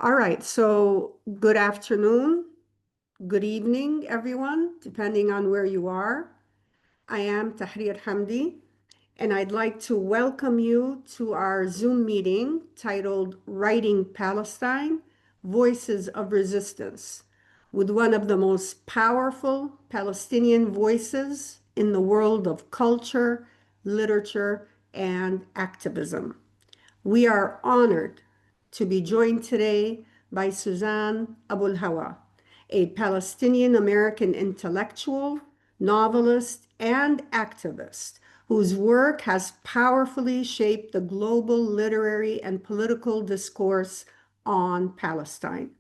All right, so good afternoon, good evening, everyone, depending on where you are. I am Tahrir Hamdi, and I'd like to welcome you to our Zoom meeting titled Writing Palestine, Voices of Resistance, with one of the most powerful Palestinian voices in the world of culture, literature, and activism. We are honored to be joined today by Susan Abulhawa, a Palestinian-American intellectual, novelist, and activist whose work has powerfully shaped the global literary and political discourse on Palestine.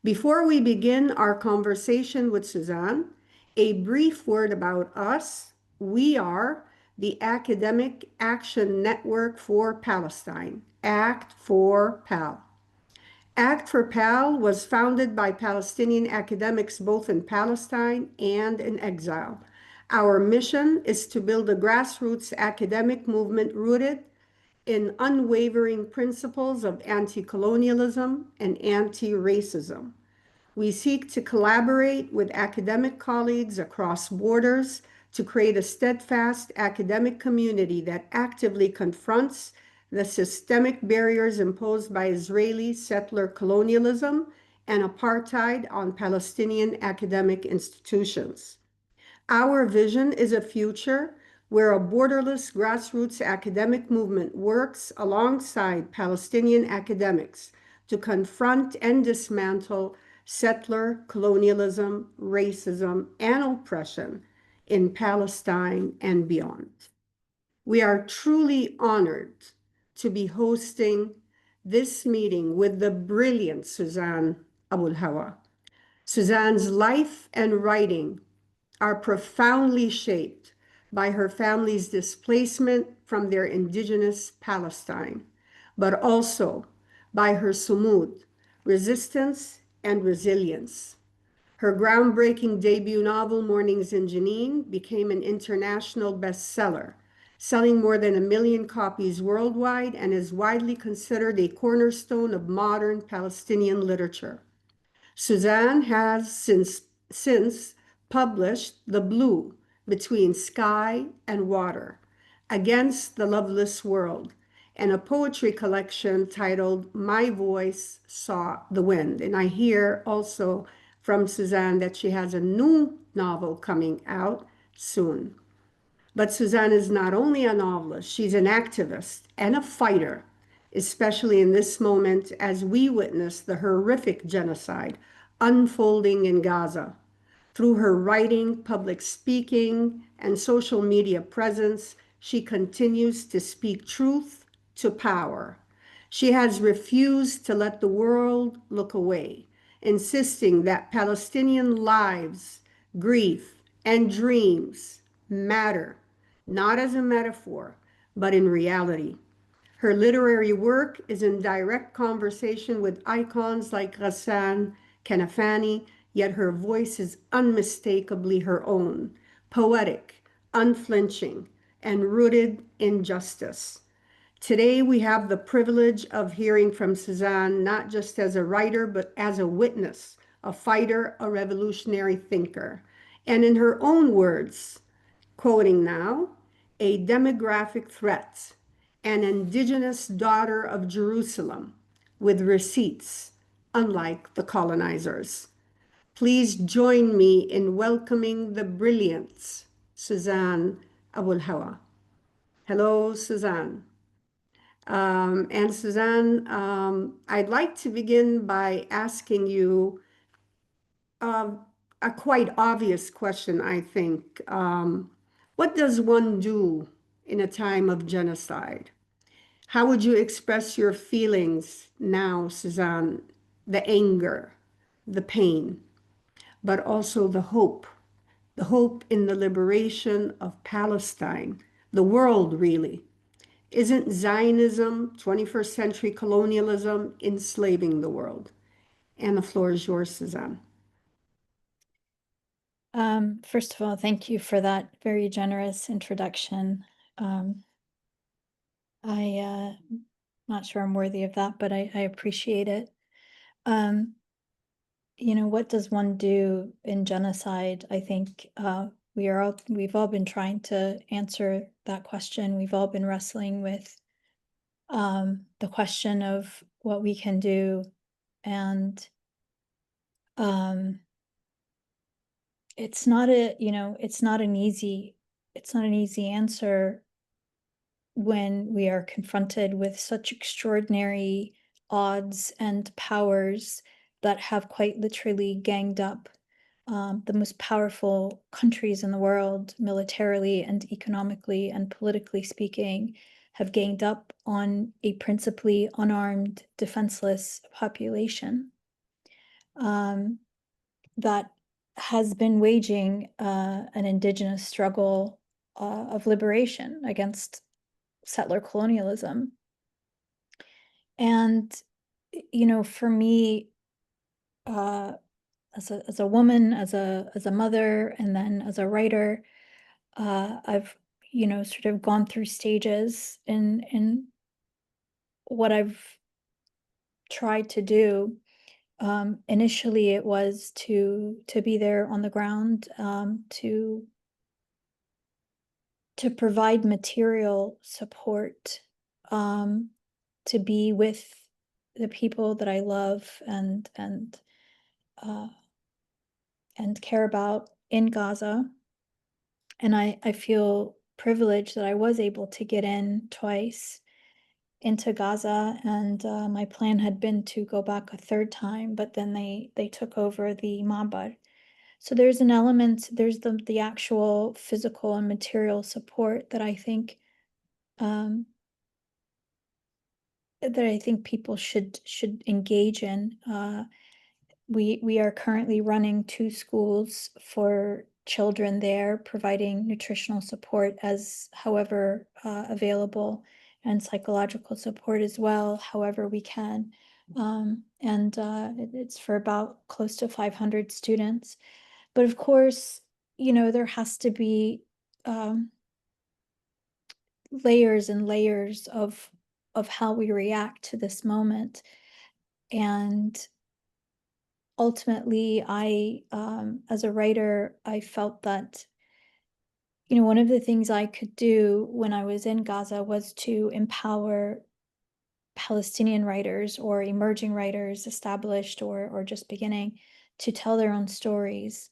Before we begin our conversation with Suzanne, a brief word about us. We are the Academic Action Network for Palestine, ActforPal. ActforPal was founded by Palestinian academics both in Palestine and in exile. Our mission is to build a grassroots academic movement rooted in unwavering principles of anti-colonialism and anti-racism. We seek to collaborate with academic colleagues across borders to create a steadfast academic community that actively confronts the systemic barriers imposed by Israeli settler colonialism and apartheid on Palestinian academic institutions. Our vision is a future where a borderless grassroots academic movement works alongside Palestinian academics to confront and dismantle settler colonialism, racism, and oppression in Palestine and beyond. We are truly honored to be hosting this meeting with the brilliant Susan Abulhawa. Suzanne's life and writing are profoundly shaped by her family's displacement from their indigenous Palestine, but also by her sumud, resistance and resilience. Her groundbreaking debut novel, Mornings in Jenin, became an international bestseller, selling more than 1 million copies worldwide and is widely considered a cornerstone of modern Palestinian literature. Suzanne has since published The Blue Between Sky and Water, Against the Loveless World, and a poetry collection titled My Voice Saw the Wind. And I hear also from Suzanne that she has a new novel coming out soon. But Suzanne is not only a novelist, she's an activist and a fighter, especially in this moment as we witness the horrific genocide unfolding in Gaza. Through her writing, public speaking, and social media presence, she continues to speak truth to power. She has refused to let the world look away, insisting that Palestinian lives, grief, and dreams matter, not as a metaphor, but in reality. Her literary work is in direct conversation with icons like Ghassan Kanafani, yet her voice is unmistakably her own, poetic, unflinching, and rooted in justice. Today, we have the privilege of hearing from Suzanne, not just as a writer, but as a witness, a fighter, a revolutionary thinker. And in her own words, quoting now, a demographic threat, an indigenous daughter of Jerusalem with receipts, unlike the colonizers. Please join me in welcoming the brilliant Susan Abulhawa. Hello, Suzanne. And Suzanne, I'd like to begin by asking you a quite obvious question, I think. What does one do in a time of genocide? How would you express your feelings now, Suzanne? The anger, the pain, but also the hope in the liberation of Palestine, the world really. Isn't Zionism, 21st century colonialism, enslaving the world? And the floor is yours, Suzanne. First of all, thank you for that very generous introduction. I'm not sure I'm worthy of that, but I appreciate it. What does one do in genocide? I think we've all been trying to answer that question. We've all been wrestling with the question of what we can do, and um, it's not an easy answer when we are confronted with such extraordinary odds and powers that have quite literally ganged up the most powerful countries in the world, militarily and economically and politically speaking, have ganged up on a principally unarmed, defenseless population that has been waging an indigenous struggle of liberation against settler colonialism. And, for me, as a woman, as a mother, and then as a writer, I've, sort of gone through stages in what I've tried to do. Initially, it was to be there on the ground, to provide material support, um, to be with the people that I love uh, and care about in Gaza. And I feel privileged that I was able to get in twice into Gaza, and my plan had been to go back a third time, but then they took over the Mabar. So there's an element, there's the actual physical and material support um, that I think people should engage in. We are currently running 2 schools for children there, providing nutritional support as however available, and psychological support as well, however we can. And it's for about close to 500 students. But of course, there has to be um, layers and layers of how we react to this moment. And ultimately, as a writer, I felt that, one of the things I could do when I was in Gaza was to empower Palestinian writers or emerging writers, established or just beginning, to tell their own stories.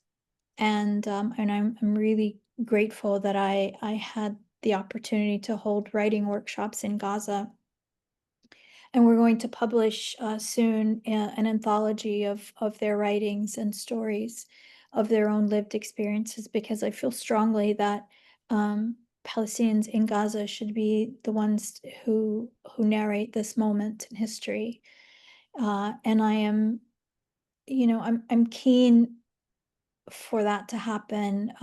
And I'm really grateful that I had the opportunity to hold writing workshops in Gaza. And we're going to publish soon an anthology of their writings and stories of their own lived experiences, because I feel strongly that Palestinians in Gaza should be the ones who narrate this moment in history. And I'm keen for that to happen,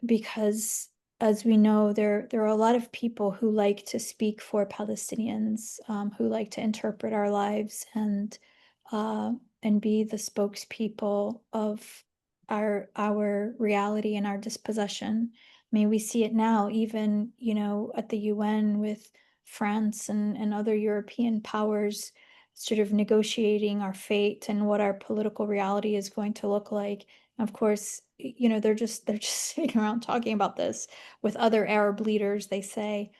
because as we know, there are a lot of people who like to speak for Palestinians, who like to interpret our lives uh, and be the spokespeople of our reality and our dispossession. I mean, we see it now, even at the UN, with France and other European powers sort of negotiating our fate and what our political reality is going to look like. Of course, they're just sitting around talking about this with other Arab leaders, they say.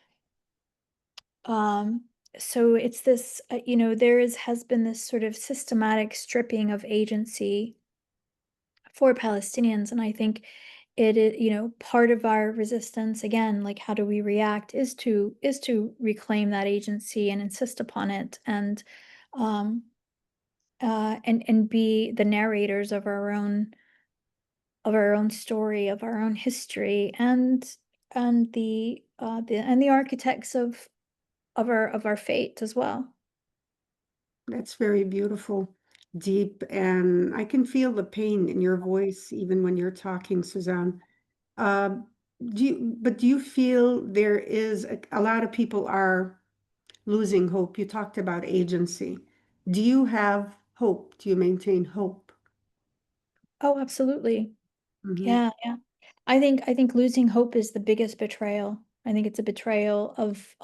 Um, so it's this, has been this sort of systematic stripping of agency for Palestinians, and I think it is, part of our resistance, again, like how do we react, is to reclaim that agency and insist upon it, um, and be the narrators of our own story, of our own history, and the architects of our fate as well. That's very beautiful, deep, and I can feel the pain in your voice even when you're talking, Suzanne. Um, do you feel there is a lot of people are losing hope? You talked about agency. Do you have hope? Do you maintain hope? Oh, absolutely. Hmm. Yeah, yeah. I think losing hope is the biggest betrayal. I think it's a betrayal of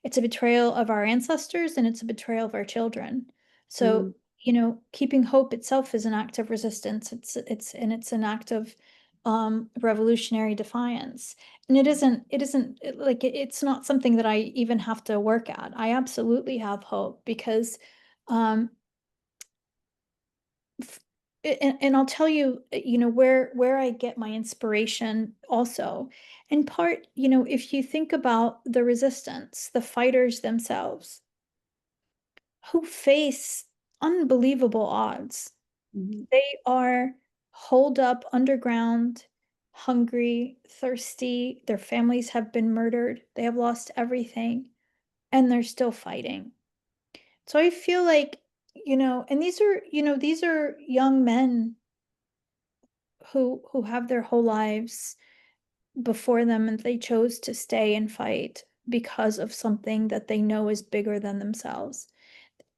it's a betrayal of our ancestors, and it's a betrayal of our children. Mhm. So, you know, keeping hope itself is an act of resistance. It's an act of revolutionary defiance. And it's not something that I even have to work at. I absolutely have hope because um and I'll tell you, you know, where I get my inspiration also. In part, you know, if you think about the resistance, the fighters themselves, who face unbelievable odds. Mhm. They are holed up underground, hungry, thirsty. Their families have been murdered. They have lost everything, and they're still fighting. So I feel like, you know, and these are young men who have their whole lives before them, and they chose to stay and fight because of something that they know is bigger than themselves.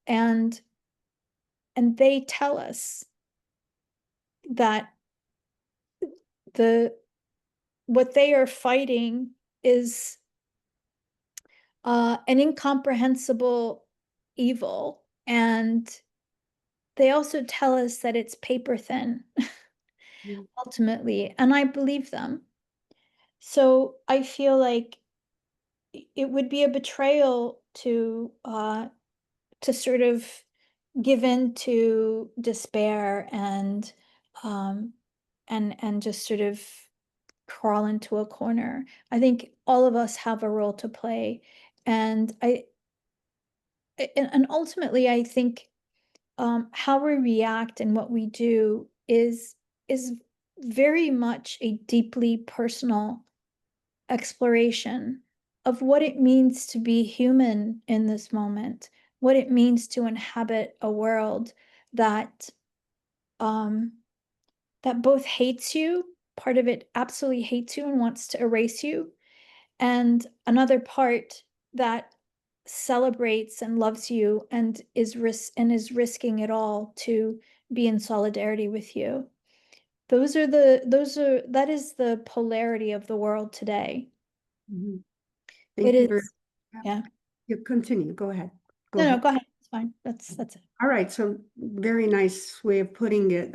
And they tell us that the what they are fighting is an incomprehensible evil, and they also tell us that it's paper thin Mhm. ultimately, and I believe them. So I feel like it would be a betrayal to sort of give in to despair um and just sort of crawl into a corner. I think all of us have a role to play, and and ultimately I think how we react and what we do is very much a deeply personal exploration of what it means to be human in this moment, what it means to inhabit a world that um, that both hates you, part of it absolutely hates you and wants to erase you, and another part that celebrates and loves you and is risking it all to be in solidarity with you. Those are that is the polarity of the world today. Mhm. It Thank you very is, much. yeah. You continue. Go ahead. Go No, no, ahead. go ahead. It's fine. That's it. All right. So very nice way of putting it.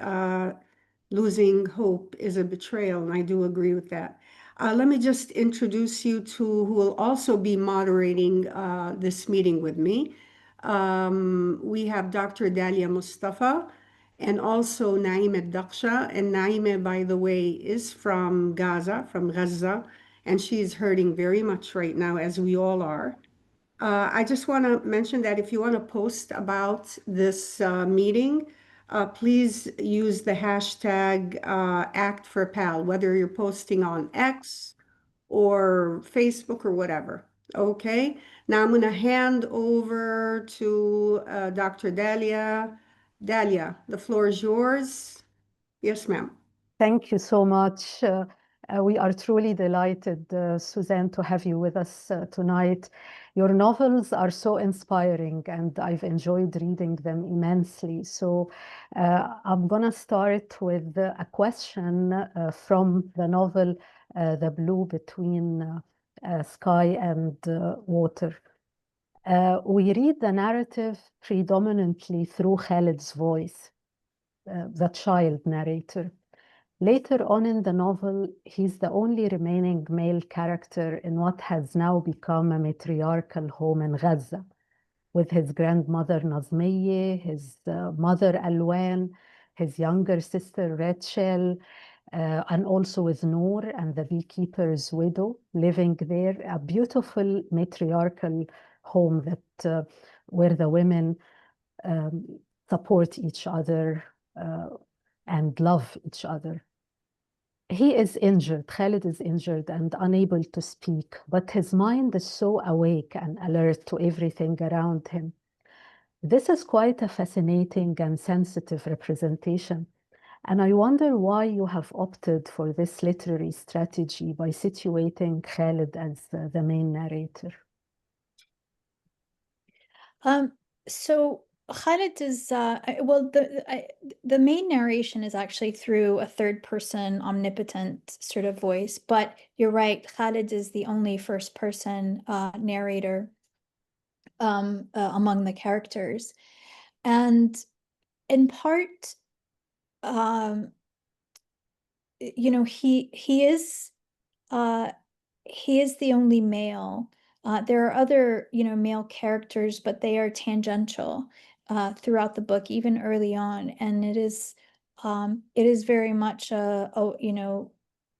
Losing hope is a betrayal, and I do agree with that. Let me just introduce you to who will also be moderating this meeting with me. We have Dr. Dalia Mostafa and also Naema Aldaqsha. And Naema, by the way, is from Gaza, from Gaza, and she is hurting very much right now, as we all are. I just want to mention that if you want to post about this meeting, please use the hashtag Act4Pal, whether you're posting on X or Facebook or whatever. Okay, now I'm going to hand over to Dr. Dalia. Dalia, the floor is yours. Yes, ma'am. Thank you so much. We are truly delighted, Suzanne, to have you with us tonight. Your novels are so inspiring, and I've enjoyed reading them immensely. So I'm going to start with a question from the novel The Blue Between Sky and Water. We read the narrative predominantly through Khalid's voice, the child narrator. Later on in the novel, he's the only remaining male character in what has now become a matriarchal home in Gaza, with his grandmother Nazmiye, his mother Alwan, his younger sister Rachel, and also with Noor and the beekeeper's widow living there. A beautiful matriarchal home that where the women um, support each other and love each other. He is injured, Khalid is injured and unable to speak, but his mind is so awake and alert to everything around him. This is quite a fascinating and sensitive representation, and I wonder why you have opted for this literary strategy by situating Khalid as the main narrator. So Khalid is well, the main narration is actually through a third person omnipotent sort of voice, but you're right, Khalid is the only first person narrator. among the characters. And in part, you know, he is the only male. There are other, you know, male characters, but they are tangential throughout the book, even early on. And it is very much you know,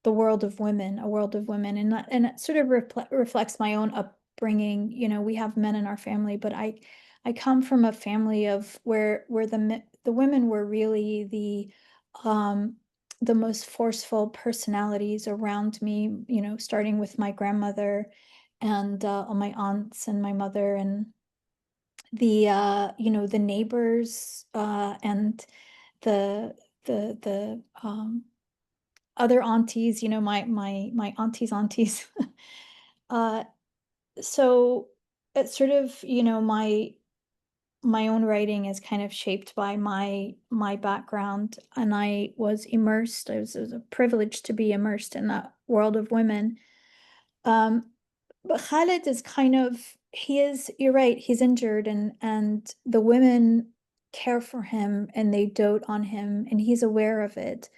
the world of women, a world of women, and it sort of reflects my own upbringing. You know, we have men in our family, but I come from a family of where the women were really the most forceful personalities around me, you know, starting with my grandmother and all my aunts and my mother and you know, the neighbors and the other aunties, you know, my aunties. uh so it's sort of, you know, my own writing is kind of shaped by my background, and I was immersed. It was a privilege to be immersed in that world of women. But Khalid is kind of, you're right, he's injured, and the women care for him and they dote on him and he's aware of it.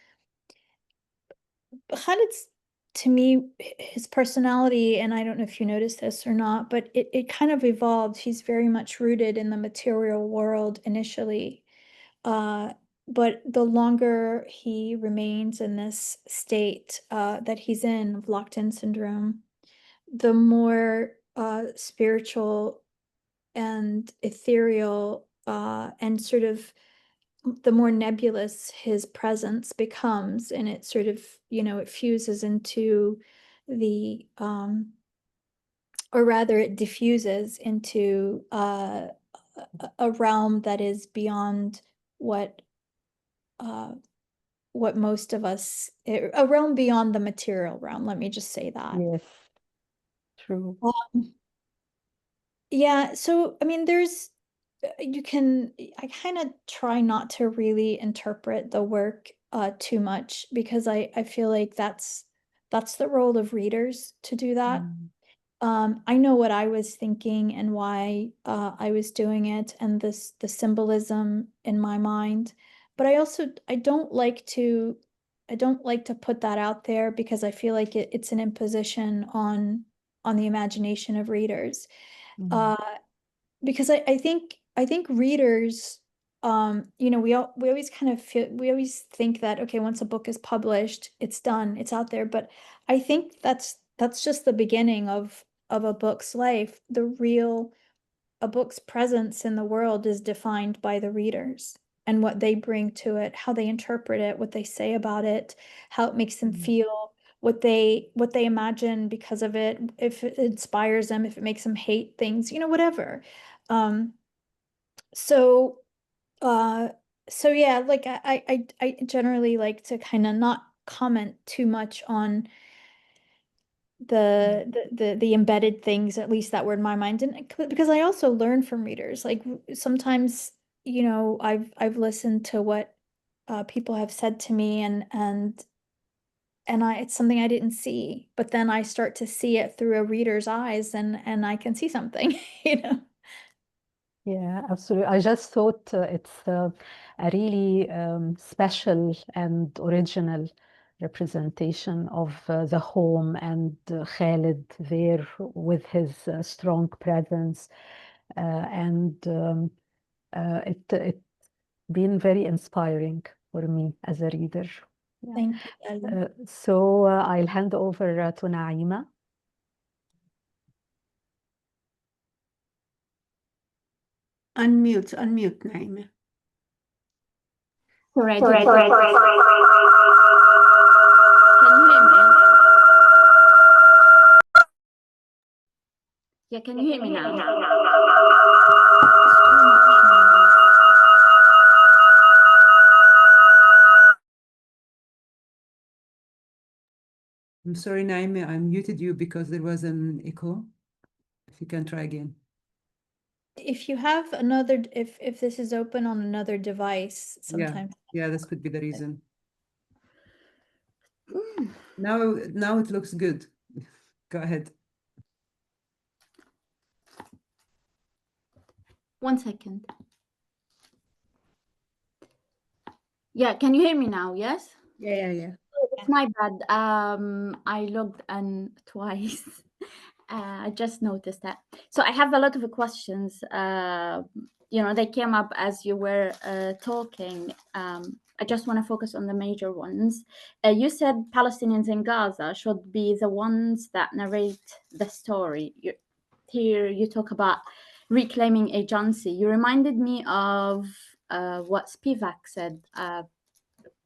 But Khalid's, to me, his personality, and I don't know if you noticed this or not, but it kind of evolved. He's very much rooted in the material world initially. But the longer he remains in this state that he's in, of locked-in syndrome, the more spiritual and ethereal and sort of the more nebulous his presence becomes, and it sort of, you know, it fuses into the or rather it diffuses into a realm that is beyond what most of us, a realm beyond the material realm, let me just say that. Yes, true. Yeah, so I mean, I kind of try not to really interpret the work too much, because I feel like that's the role of readers to do that. I know what I was thinking and why I was doing it, and the symbolism in my mind. But I don't like to put that out there, because I feel like it's an imposition on the imagination of readers. Uh, because I think readers, you know, we always kind of we always think that, okay, once a book is published, it's done, it's out there. But I think that's just the beginning of a book's life. A book's presence in the world is defined by the readers and what they bring to it, how they interpret it, what they say about it, how it makes them feel, what they imagine because of it, if it inspires them, if it makes them hate things, you know, whatever. Um, so so yeah, like I generally like to kind of not comment too much on the embedded things, at least that were in my mind, and because I also learn from readers. Like sometimes, you know, I've listened to what people have said to me, and it's something I didn't see, but then I start to see it through a reader's eyes, and I can see something, you know. Yeah, absolutely. I just thought it's a really special and original representation of the home, and Khalid there with his strong presence. And it been very inspiring for me as a reader. Yeah. Thank you, Dalia. So I'll hand over to Naima. Unmute, Naima. Sorry, Sorry, can you hear me? Yeah, can you hear me now? I'm sorry, Naima, I muted you because there was an echo. If you can try again. If you have another, if this is open on another device, sometimes. Yeah, this could be the reason. Now it looks good. Go ahead. 1 second. Yeah, can you hear me now? Yes? Yeah. It's my bad. I logged in twice. I just noticed that. So I have a lot of questions. They came up as you were talking. I just want to focus on the major ones. You said Palestinians in Gaza should be the ones that narrate the story. Here you talk about reclaiming agency. You reminded me of what Spivak said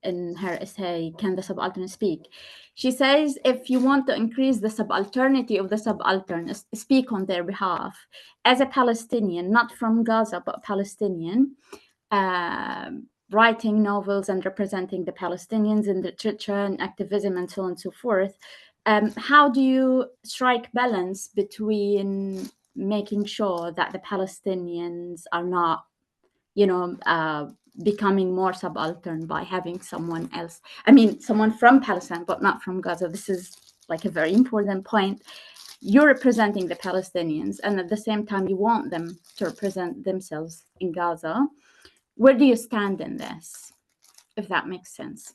in her essay, Can the Subaltern Speak? She says, if you want to increase the subalternity of the subaltern, speak on their behalf. As a Palestinian, not from Gaza, but Palestinian, writing novels and representing the Palestinians in literature and activism and so on and so forth, how do you strike balance between making sure that the Palestinians are not becoming more subaltern by having someone else, someone from Palestine, but not from Gaza? This is like a very important point. You're representing the Palestinians, and at the same time, you want them to represent themselves in Gaza. Where do you stand in this, if that makes sense?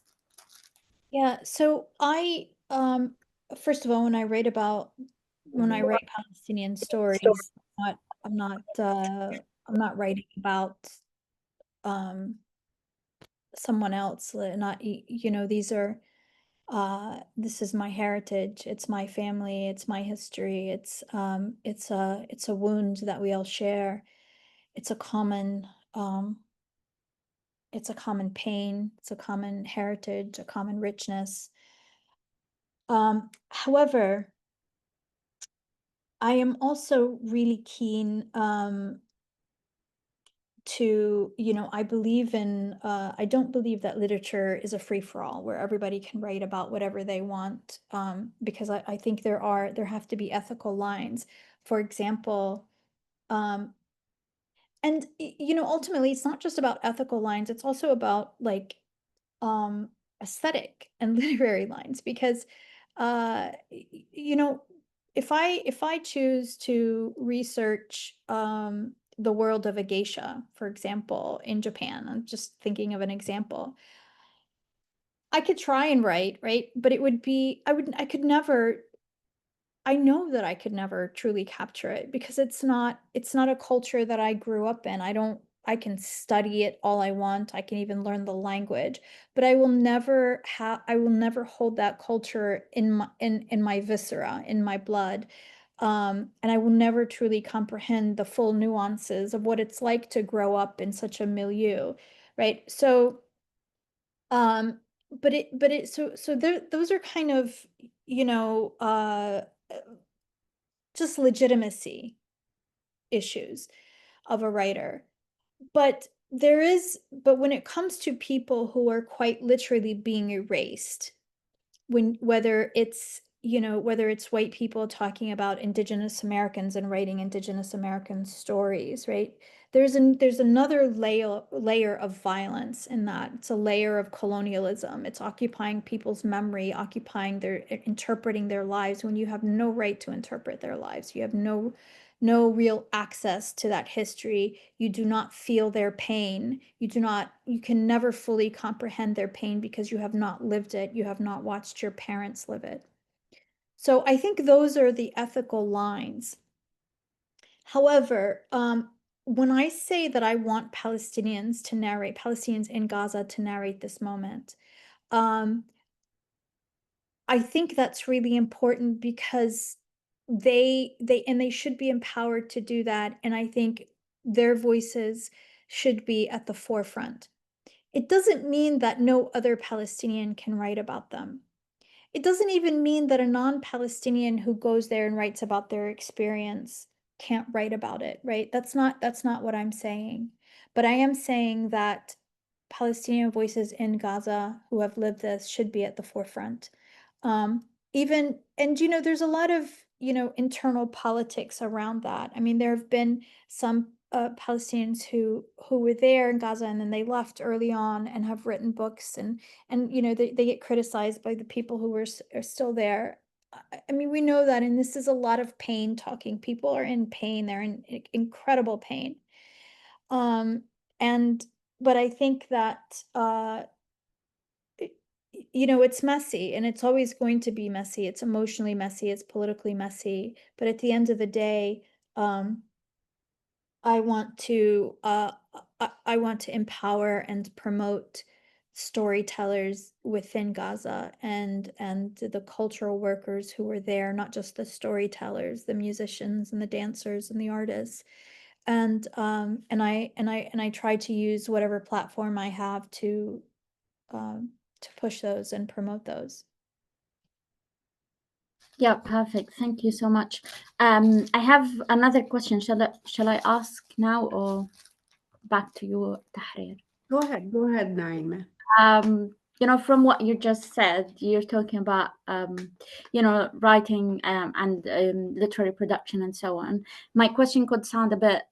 Yeah, so I first of all, when I write Palestinian stories, I'm not writing about someone else. Not these are this is my heritage, it's my family, it's my history, it's a wound that we all share. It's a common pain, it's a common heritage, a common richness. However, I am also really keen to, I believe in, I don't believe that literature is a free-for-all where everybody can write about whatever they want, because I think there have to be ethical lines. For example, and ultimately it's not just about ethical lines, it's also about like aesthetic and literary lines, because if I choose to research the world of a geisha, for example, in Japan, I'm just thinking of an example, I could try and write, right? But I know that I could never truly capture it because it's not a culture that I grew up in. I can study it all I want. I can even learn the language, but I will never hold that culture in my viscera, in my blood. And I will never truly comprehend the full nuances of what it's like to grow up in such a milieu, right? So, those are kind of, you know, uh, just legitimacy issues of a writer. But when it comes to people who are quite literally being erased, whether it's white people talking about Indigenous Americans and writing Indigenous American stories, right? There's another layer of violence in that. It's a layer of colonialism. It's occupying people's memory, interpreting their lives when you have no right to interpret their lives. You have no real access to that history. You do not feel their pain. You can never fully comprehend their pain because you have not lived it. You have not watched your parents live it. So I think those are the ethical lines. However, when I say that I want Palestinians in Gaza to narrate this moment, I think that's really important because they should be empowered to do that, and I think their voices should be at the forefront. It doesn't mean that no other Palestinian can write about them. It doesn't even mean that a non-Palestinian who goes there and writes about their experience can't write about it, right? That's not what I'm saying. But I am saying that Palestinian voices in Gaza who have lived this should be at the forefront. There's a lot of, internal politics around that. I mean, there have been some Palestinians who were there in Gaza and then they left early on and have written books, and they get criticized by the people who are still there. I mean, we know that, and this is a lot of pain talking. People are in pain. They're in incredible pain. But I think that, it's messy, and it's always going to be messy. It's emotionally messy, it's politically messy, but at the end of the day, I want to I want to empower and promote storytellers within Gaza and the cultural workers who were there, not just the storytellers, the musicians and the dancers and the artists. And I try to use whatever platform I have to push those and promote those. Yeah, perfect. Thank you so much. I have another question. Shall I ask now or back to you, Tahrir? Go ahead, Naima. From what you just said, you're talking about, writing and literary production and so on. My question could sound a bit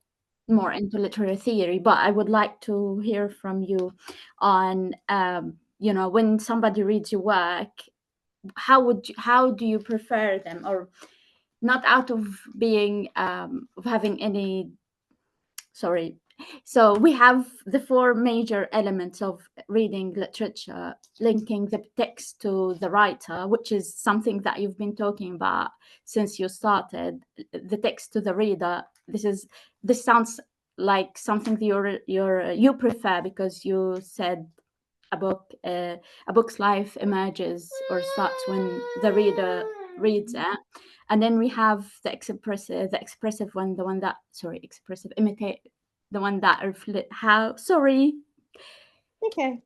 more into literary theory, but I would like to hear from you on, when somebody reads your work, how do you prefer them, or not out of being of having any, sorry. So we have the four major elements of reading literature: linking the text to the writer, which is something that you've been talking about since you started, the text to the reader. This sounds like something that you prefer, because you said a book's life emerges or starts when the reader reads it. And then we have the expressive one, expressive imitate, the one that Okay.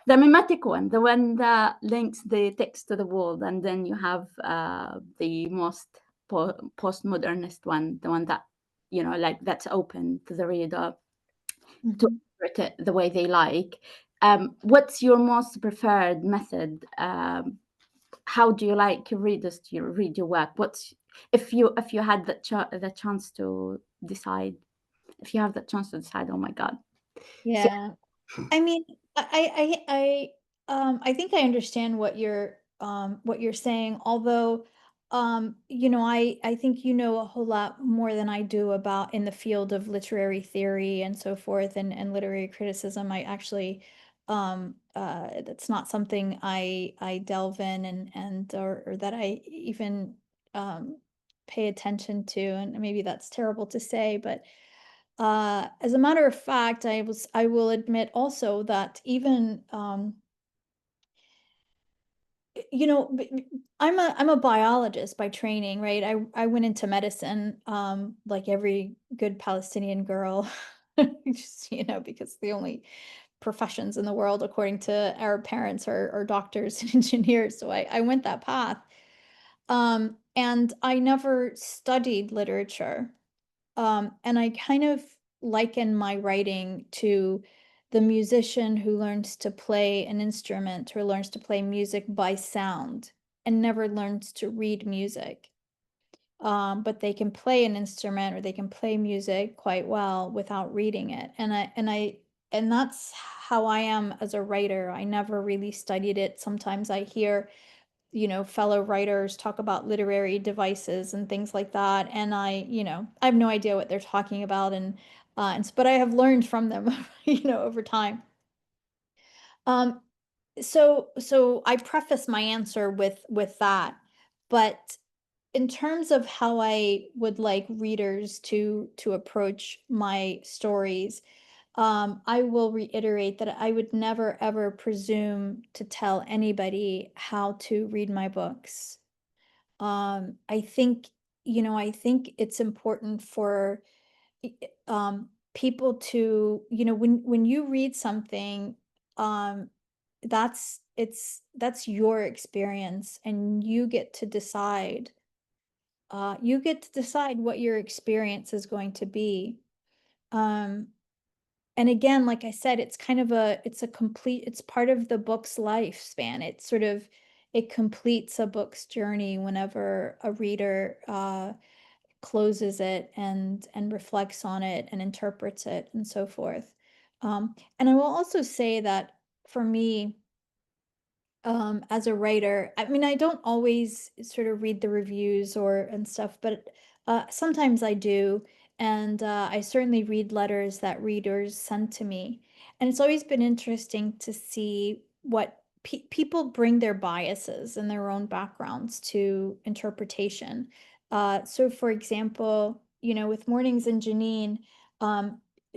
the mimetic one, the one that links the text to the world. And then you have the most postmodernist one, the one that, that's open to the reader to interpret it the way they like. What's your most preferred method? How do you like your readers to read your work? If you had the chance to decide? If you have the chance to decide, oh my God. Yeah. I mean, I think I understand what you're saying, although, I think you know a whole lot more than I do about in the field of literary theory and so forth, and literary criticism. I actually, that's not something I delve in or that I even pay attention to, and maybe that's terrible to say, but as a matter of fact, I will admit also that even I'm a biologist by training, right? I went into medicine like every good Palestinian girl, just because the only professions in the world, according to Arab parents, are doctors and engineers. So I went that path, and I never studied literature. And I kind of liken my writing to the musician who learns to play an instrument or learns to play music by sound and never learns to read music. But they can play an instrument or they can play music quite well without reading it. And that's how I am as a writer. I never really studied it. Sometimes I hear fellow writers talk about literary devices and things like that. And I have no idea what they're talking about. But I have learned from them, over time. So I preface my answer with that. But in terms of how I would like readers to approach my stories, I will reiterate that I would never ever presume to tell anybody how to read my books. I think, it's important for people to, when you read something, um, that's your experience, and you get to decide. You get to decide what your experience is going to be. Um, and again, like I said, it's kind of it's part of the book's lifespan. It completes a book's journey whenever a reader closes it and reflects on it and interprets it and so forth. And I will also say that for me, as a writer, I mean, I don't always sort of read the reviews and stuff, but sometimes I do. and I certainly read letters that readers send to me. And it's always been interesting to see what people bring their biases and their own backgrounds to interpretation. So, for example, with Mornings in Janine,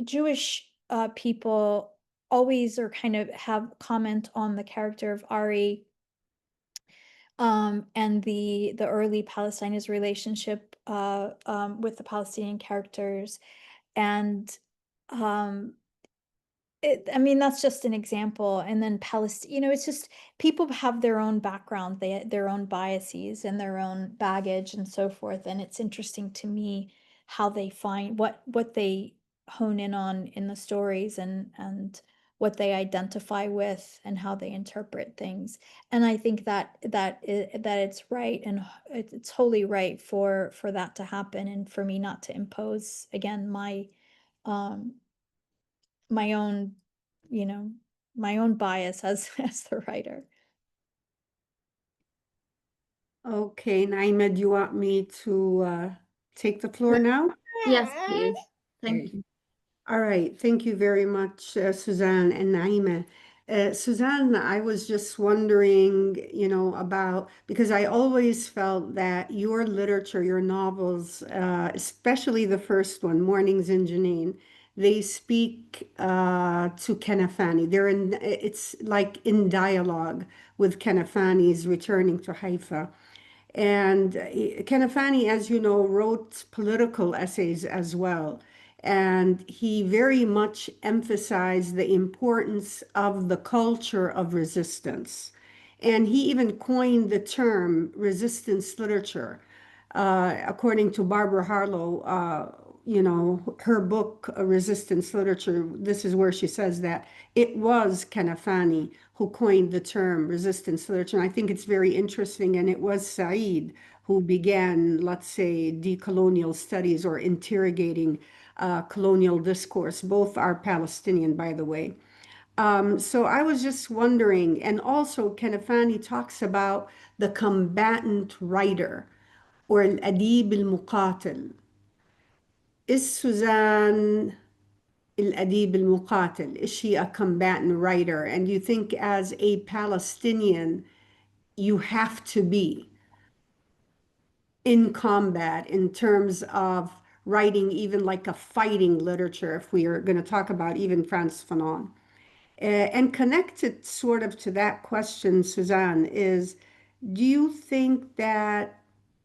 Jewish people always or kind of have comment on the character of Ari, and the early Palestine-Israel relationship with the Palestinian characters. And um, I mean, that's just an example. And then Palestine, it's just people have their own background, their own biases and their own baggage and so forth. And it's interesting to me how they find what they hone in on in the stories, and what they identify with and how they interpret things. And I think that it's right, and it's wholly right for that to happen, and for me not to impose again um my own, my own bias as as the writer. Okay, Naima, do you want me to take the floor now? Yes, please. Thank you. All right, thank you very much, Suzanne and Naima. Suzanne, I was just wondering, about, because I always felt that your literature, your novels, especially the first one, Mornings in Janine, they speak to Kanafani. It's like in dialogue with Kanafani's returning to Haifa. And Kanafani, as you know, wrote political essays as well. And he very much emphasized the importance of the culture of resistance. And he even coined the term resistance literature. According to Barbara Harlow, her book, Resistance Literature, this is where she says that it was Kanafani who coined the term resistance literature. And I think it's very interesting. And it was Said who began, let's say, decolonial studies or interrogating colonial discourse. Both are Palestinian, by the way. So I was just wondering, and also Kanafani talks about the combatant writer or al-adib al-muqatil. Is Suzanne al-adib al-muqatil, is she a combatant writer? And you think as a Palestinian, you have to be in combat in terms of writing even like a fighting literature, if we are going to talk about even Frantz Fanon. And connected sort of to that question, Suzanne, is do you think that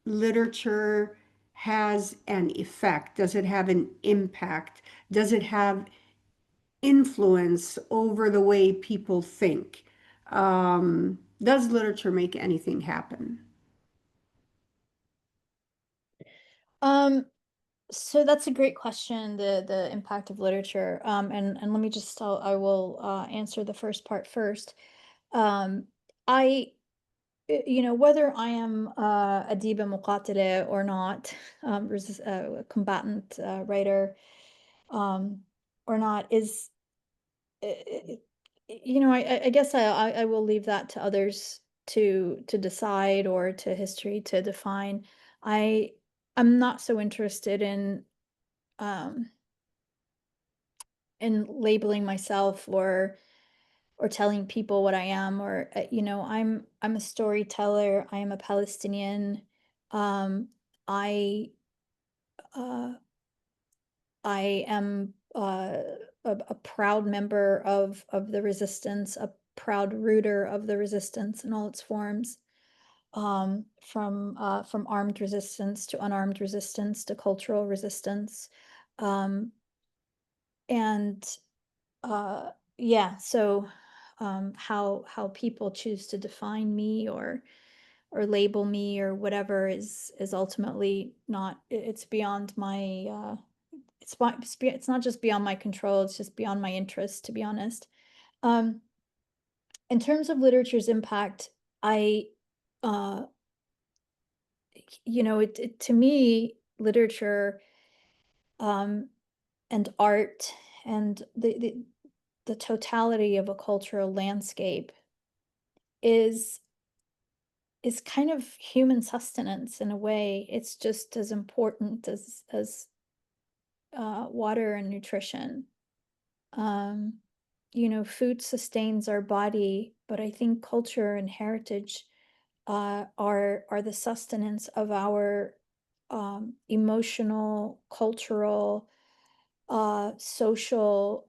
literature has an effect? Does it have an impact? Does it have influence over the way people think? Does literature make anything happen? So that's a great question, the impact of literature. And let me just I will answer the first part first. I whether I am a diba muqatile or not, a combatant writer, or not, is I guess I will leave that to others to decide, or to history to define. I'm not so interested um in labeling myself, or telling people what I am, or I'm a storyteller. I am a Palestinian. I uh I am a proud member of the resistance, a proud rooter of the resistance in all its forms, from armed resistance to unarmed resistance to cultural resistance, and yeah. So how people choose to define me, or label me, or whatever, is ultimately not. It's beyond my. It's not just beyond my control, it's just beyond my interest, to be honest. Um, in terms of literature's impact, I, uh, to me, literature, and art, and the totality of a cultural landscape is kind of human sustenance in a way. It's just as important as water and nutrition. Food sustains our body, but I think culture and heritage are the sustenance of our emotional, cultural, social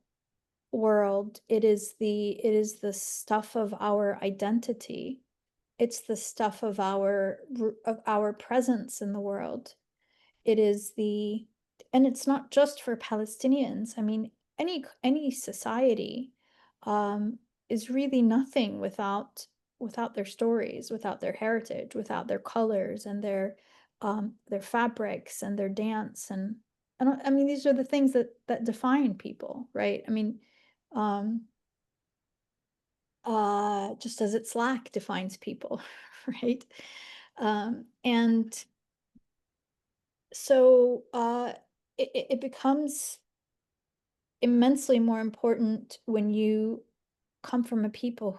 world. It is the stuff of our identity. It's the stuff of our presence in the world. It is and it's not just for Palestinians. I mean, any society is really nothing without their stories, without their heritage, without their colors and their fabrics and their dance. And I mean, these are the things that define people, right? I mean, just as its lack defines people, right? And so it becomes immensely more important when you come from a people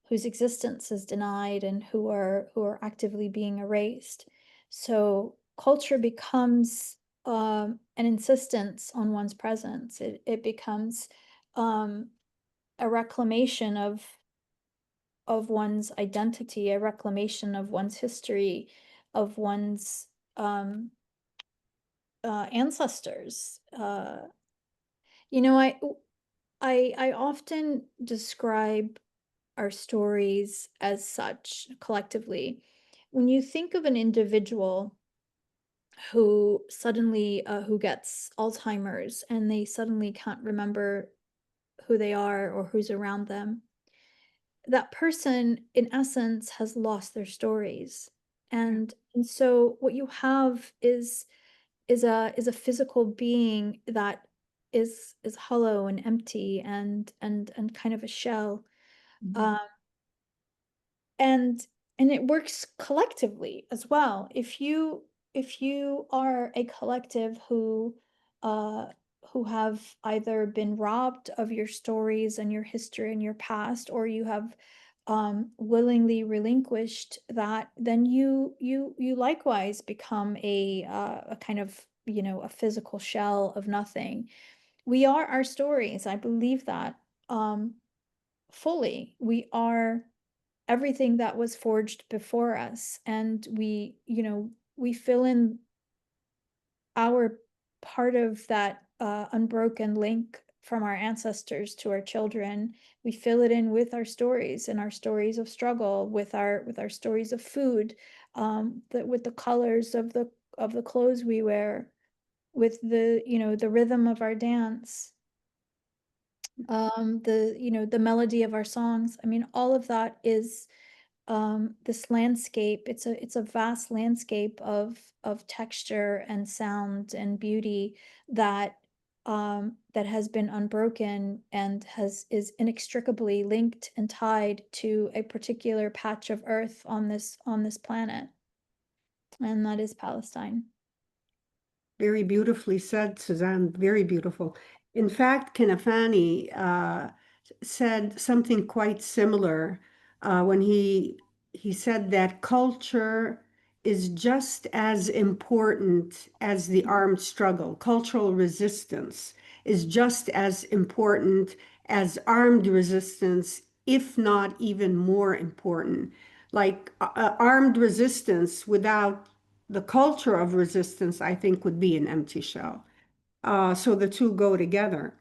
whose existence is denied and who are actively being erased. So culture becomes an insistence on one's presence. It becomes a reclamation of one's identity, a reclamation of one's history, of one's ancestors. I often describe our stories as such collectively. When you think of an individual who suddenly who gets Alzheimer's and they suddenly can't remember who they are or who's around them, that person in essence has lost their stories. And so what you have is a physical being that is hollow and empty and kind of a shell. Mhm. And it works collectively as well. If you are a collective who have either been robbed of your stories and your history and your past, or you have willingly relinquished that, then you likewise become a kind of a physical shell of nothing. We are our stories. I believe that fully. We are everything that was forged before us, and we fill in our part of that unbroken link from our ancestors to our children. We fill it in with our stories and our stories of struggle, with our stories of food, with the colors of the clothes we wear, with the rhythm of our dance, the melody of our songs. I mean, all of that is this landscape. It's a vast landscape of texture and sound and beauty that that has been unbroken and is inextricably linked and tied to a particular patch of earth on this planet, and that is Palestine. Very beautifully said, Suzanne. Very beautiful. In fact, Kanafani said something quite similar when he said that culture is just as important as the armed struggle. Cultural resistance is just as important as armed resistance, if not even more important. Like armed resistance without the culture of resistance, I think, would be an empty shell. So the two go together.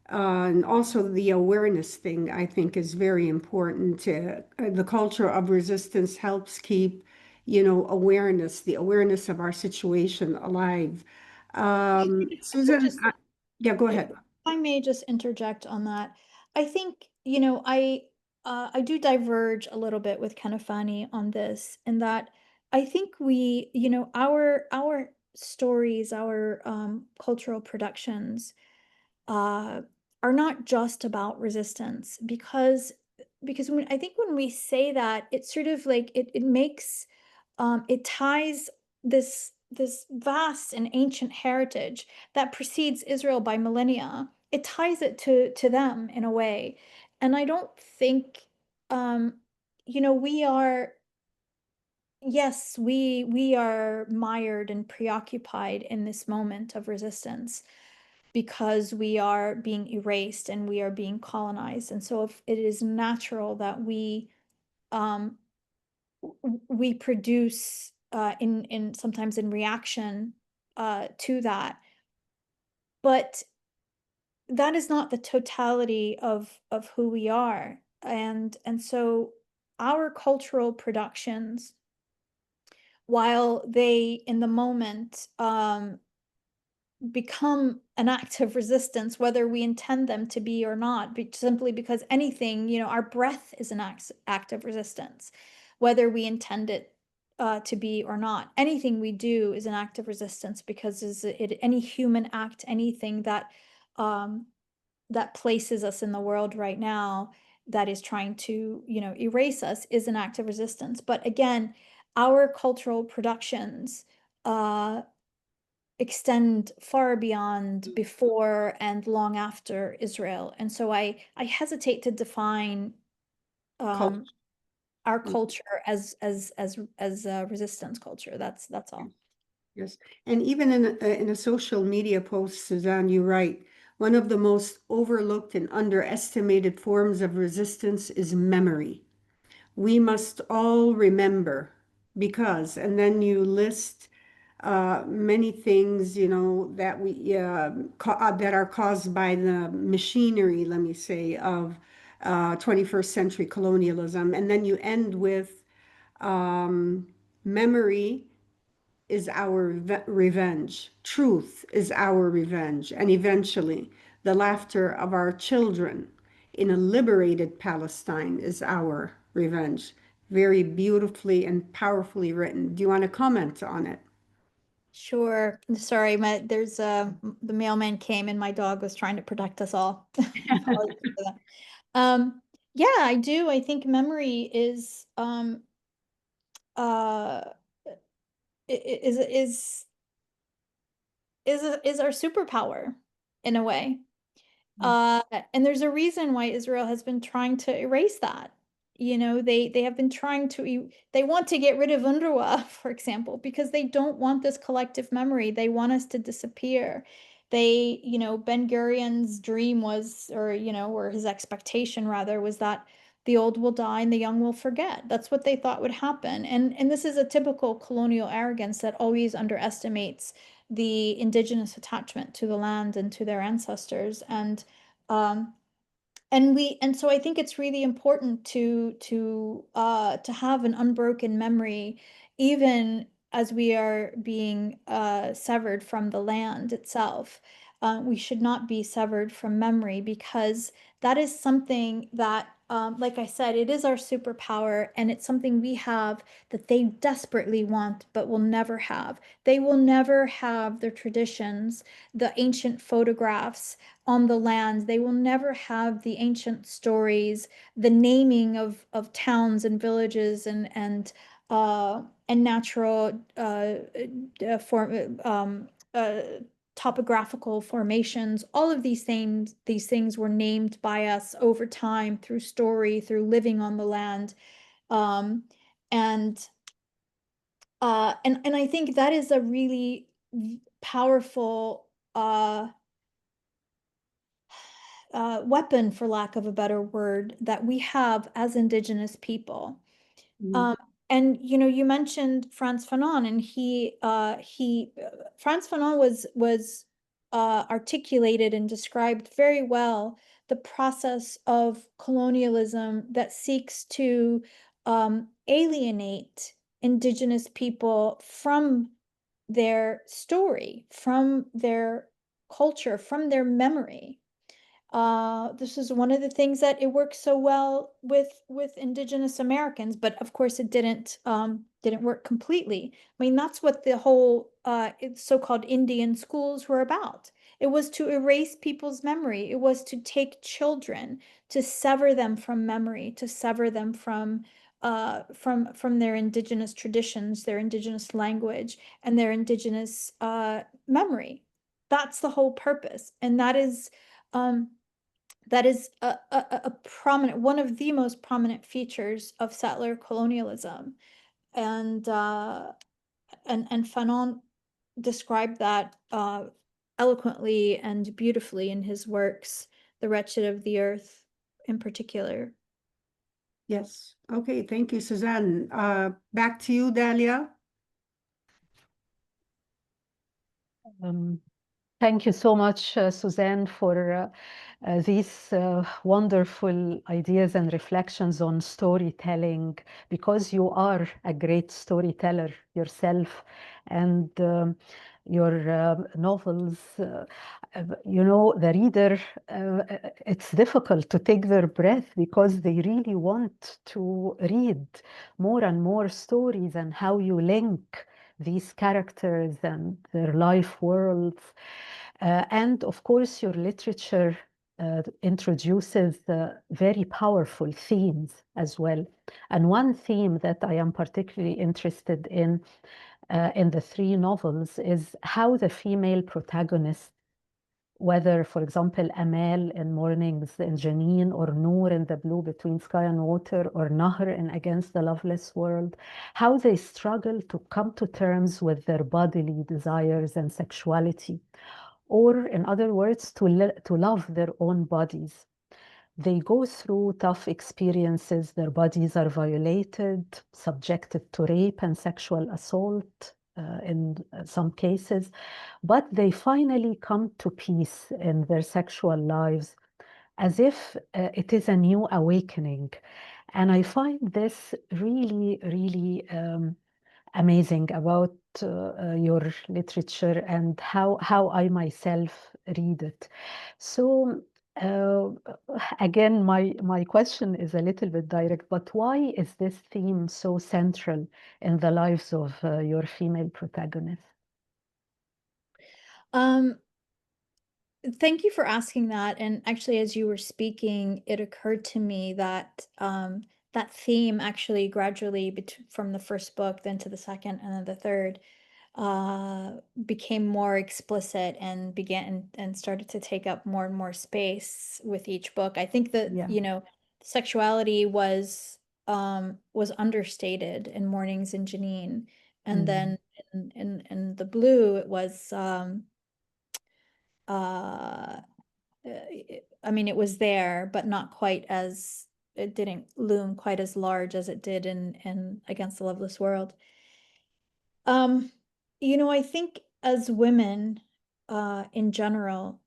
And also the awareness thing, I think, is very important. The culture of resistance helps keep, awareness, the awareness of our situation alive. Susan, yeah, go ahead. If I may just interject on that, I think, I do diverge a little bit with Kanafani on this, in that I think we, our stories, our cultural productions are not just about resistance, because I think when we say that, it's sort of like it makes it ties this vast and ancient heritage that precedes Israel by millennia. It ties it to them in a way, and I don't think we are yes, we are mired and preoccupied in this moment of resistance because we are being erased and we are being colonized. And so if it is natural that we produce in sometimes in reaction to that. But that is not the totality of who we are. And so our cultural productions, while they in the moment become an act of resistance, whether we intend them to be or not, simply because anything, you know, our breath is an act of resistance, whether we intend it to be or not. Anything we do is an act of resistance because any human act, anything that that places us in the world right now, that is trying to, you know, erase us, is an act of resistance. But again, our cultural productions extend far beyond before and long after Israel. And so I hesitate to define Culture. our culture as a resistance culture. That's all. Yes, and even in a social media post, Suzanne, you write, one of the most overlooked and underestimated forms of resistance is memory. We must all remember because, and then you list many things, you know, that that are caused by the machinery, let me say, of 21st century colonialism, and then you end with memory is our revenge. Truth is our revenge. And eventually, the laughter of our children in a liberated Palestine is our revenge. Very beautifully and powerfully written. Do you want to comment on it? Sure. Sorry, there's the mailman came and my dog was trying to protect us all. Apologies for that. Yeah, I do. I think memory is uh is is our superpower in a way. And there's a reason why Israel has been trying to erase that. You know, they have been trying to, they want to get rid of UNRWA, for example, because they don't want this collective memory. They want us to disappear. They, you know, Ben Gurion's dream was, or, you know, or his expectation rather, was that the old will die and the young will forget. That's what they thought would happen. And this is a typical colonial arrogance that always underestimates the indigenous attachment to the land and to their ancestors. Um, and so I think it's really important to have an unbroken memory, even as we are being severed from the land itself. We should not be severed from memory because that is something that, like I said, it is our superpower, and it's something we have that they desperately want but will never have. They will never have their traditions, the ancient photographs on the land. They will never have the ancient stories, the naming of towns and villages and natural topographical formations. All of these things were named by us over time through story, through living on the land. And I think that is a really powerful weapon, for lack of a better word, that we have as Indigenous people. And you know, you mentioned Frantz Fanon, and Frantz Fanon was articulated and described very well the process of colonialism that seeks to alienate Indigenous people from their story, from their culture, from their memory. This is one of the things that it works so well with Indigenous Americans, but of course it didn't work completely. I mean, that's what the whole so-called Indian schools were about. It was to erase people's memory. It was to take children, to sever them from memory, to sever them from their Indigenous traditions, their Indigenous language, and their Indigenous memory. That's the whole purpose, and that is a prominent, one of the most prominent features of settler colonialism. and Fanon described that eloquently and beautifully in his works, The Wretched of the Earth in particular. Yes. Okay. Thank you, Suzanne. Back to you, Dalia. Thank you so much, Suzanne, for these wonderful ideas and reflections on storytelling, because you are a great storyteller yourself, and your novels, you know, the reader, it's difficult to take their breath because they really want to read more and more stories and how you link these characters and their life worlds. And of course, your literature introduces very powerful themes as well. And one theme that I am particularly interested in the three novels is how the female protagonist, whether, for example, Amal in Mornings in Janine, or Noor in The Blue Between Sky and Water, or Nahr in Against the Loveless World, how they struggle to come to terms with their bodily desires and sexuality, or in other words, to love their own bodies. They go through tough experiences. Their bodies are violated, subjected to rape and sexual assault in some cases, but they finally come to peace in their sexual lives, as if it is a new awakening. And I find this really, really amazing about your literature and how I myself read it. So uh, again, my question is a little bit direct, but why is this theme so central in the lives of your female protagonists? Thank you for asking that. And actually, as you were speaking, it occurred to me that that theme actually gradually from the first book, then to the second, and then the third, became more explicit and began and started to take up more and more space with each book. I think that, Yeah. you know, sexuality was understated in Mornings in Janine, and then in The Blue, it was I mean, it was there, but not quite as, it didn't loom quite as large as it did in Against the Loveless World. You know, I think as women, in general,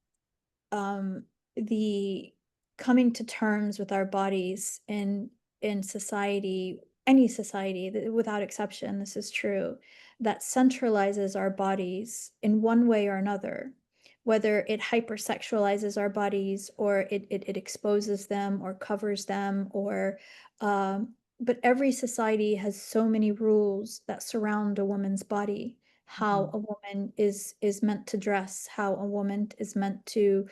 the coming to terms with our bodies in society, any society, without exception, this is true, that centralizes our bodies in one way or another, whether it hypersexualizes our bodies or it exposes them or covers them, or but every society has so many rules that surround a woman's body, how a woman is meant to dress, how a woman is meant to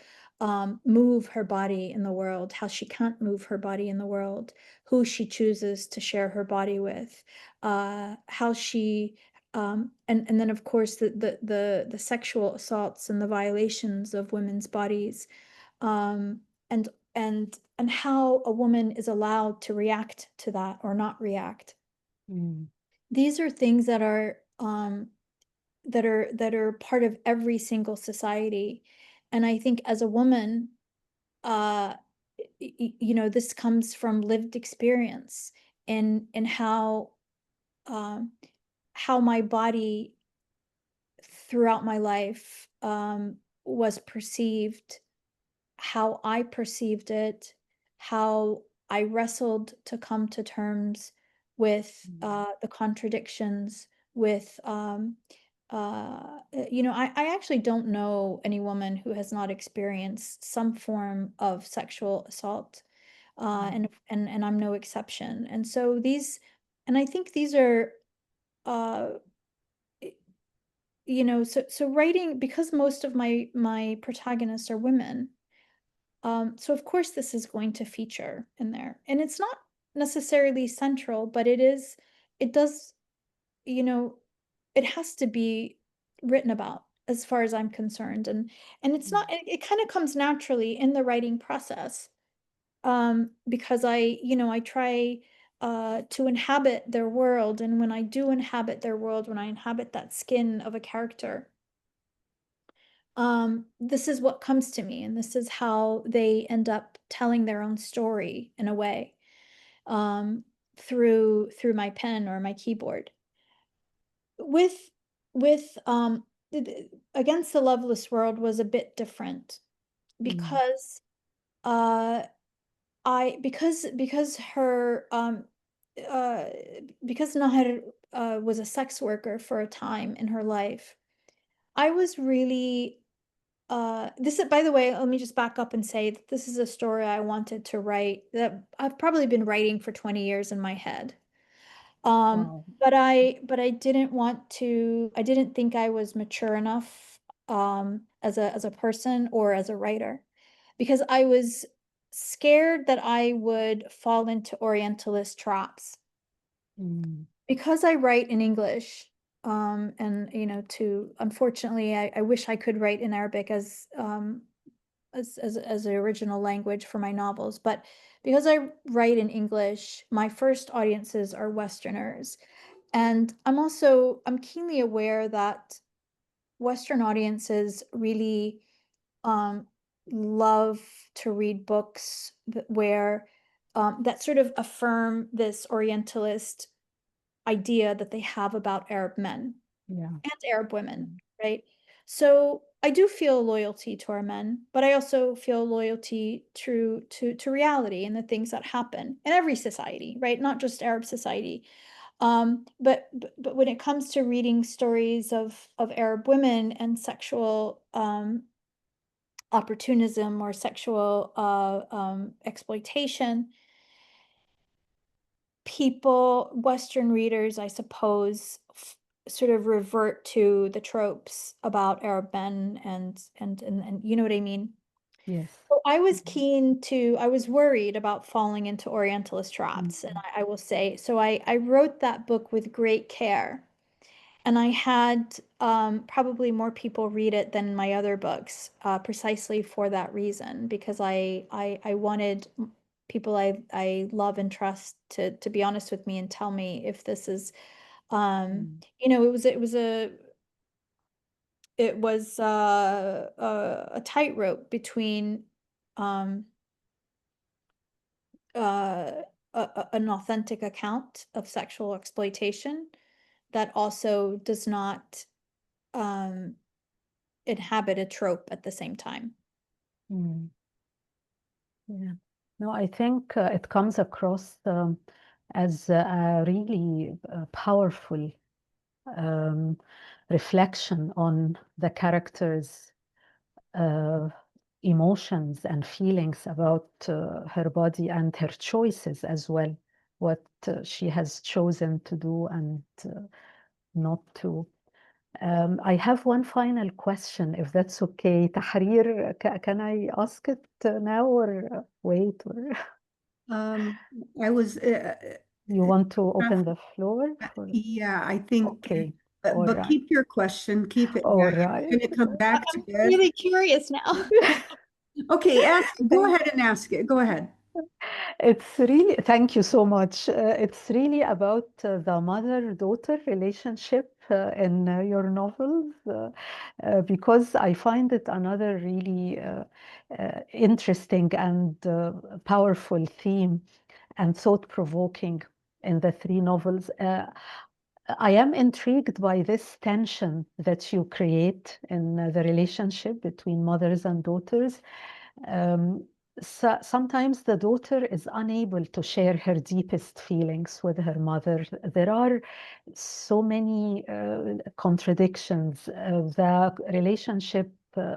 move her body in the world, how she can't move her body in the world, who she chooses to share her body with, how she and then of course the sexual assaults and the violations of women's bodies, and how a woman is allowed to react to that or not react. These are things that are part of every single society. And I think as a woman, you know, this comes from lived experience in how my body throughout my life was perceived, how I perceived it, how I wrestled to come to terms with the contradictions, with you know, I actually don't know any woman who has not experienced some form of sexual assault, and I'm no exception. And so these, and I think these are, you know, so writing, because most of my protagonists are women, so of course this is going to feature in there, and it's not necessarily central, but it does, you know, it has to be written about as far as I'm concerned. And it's not, it kind of comes naturally in the writing process, because I, you know, I try, to inhabit their world. And when I do inhabit their world, when I inhabit that skin of a character, this is what comes to me, and this is how they end up telling their own story in a way, through my pen or my keyboard. With Against the Loveless World was a bit different because because her because Nahr was a sex worker for a time in her life, I was really this is, by the way, let me just back up and say that this is a story I wanted to write, that I've probably been writing for 20 years in my head. Wow. But I didn't think I was mature enough as a person or as a writer, because I was scared that I would fall into Orientalist traps. Because I write in English, and unfortunately, I wish I could write in Arabic as the original language for my novels, but because I write in English, my first audiences are Westerners. And I'm keenly aware that Western audiences really love to read books that sort of affirm this Orientalist idea that they have about Arab men and Arab women, right? So I do feel loyalty to our men, but I also feel loyalty to reality and the things that happen in every society, right? Not just Arab society. But when it comes to reading stories of Arab women and sexual opportunism or sexual exploitation, Western readers, I suppose, sort of revert to the tropes about Arab men and you know what I mean? Yes. So I was worried about falling into Orientalist traps, and I will say, so I wrote that book with great care. And I had probably more people read it than my other books, precisely for that reason, because I wanted people I love and trust to be honest with me and tell me if this is, it was a tightrope between um, an authentic account of sexual exploitation that also does not inhabit a trope at the same time. Yeah. No, I think it comes across as a really powerful reflection on the character's emotions and feelings about her body and her choices as well, what she has chosen to do and not to. I have one final question, if that's okay. Tahrir, can I ask it now or wait? Or I was, you want to open the floor? yeah, I think, Okay. but All right. keep your question, keep it. All Yeah, right. I'm going to come back to I'm it. really curious now. Okay, go ahead and ask it. Go ahead. It's really, thank you so much. It's really about the mother-daughter relationship in your novels, because I find it another really interesting and powerful theme and thought-provoking in the three novels. I am intrigued by this tension that you create in the relationship between mothers and daughters. Sometimes the daughter is unable to share her deepest feelings with her mother. There are so many contradictions. The relationship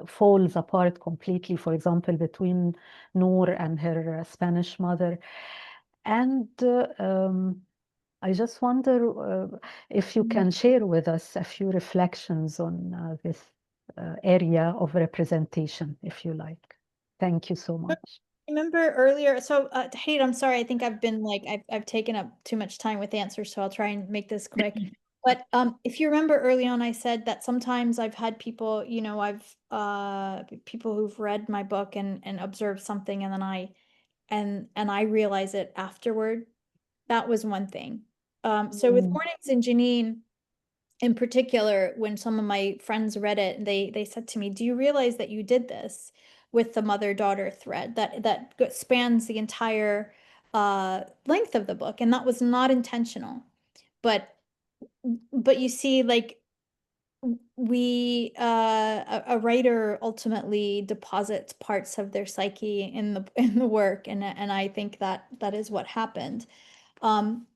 falls apart completely, for example, between Noor and her Spanish mother. And I just wonder if you can share with us a few reflections on this area of representation, if you like. Thank you so much. Remember earlier, so Tahir, I'm sorry, I think I've been like I've taken up too much time with answers, so I'll try and make this quick. But if you remember early on, I said that sometimes I've had people, people who've read my book and observed something, and then I realize it afterward. That was one thing. So with Mornings in Janine, in particular, when some of my friends read it, they said to me, "Do you realize that you did this with the mother-daughter thread that spans the entire length of the book?" And that was not intentional. But you see, like, a writer ultimately deposits parts of their psyche in the work, and I think that is what happened. And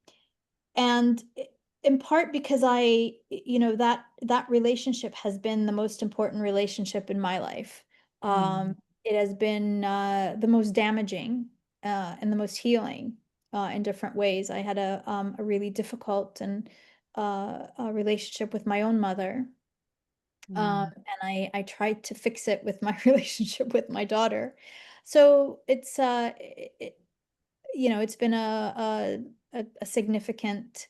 in part because that relationship has been the most important relationship in my life. It has been the most damaging and the most healing in different ways. I had a really difficult and a relationship with my own mother. And I tried to fix it with my relationship with my daughter. So it's it's been a significant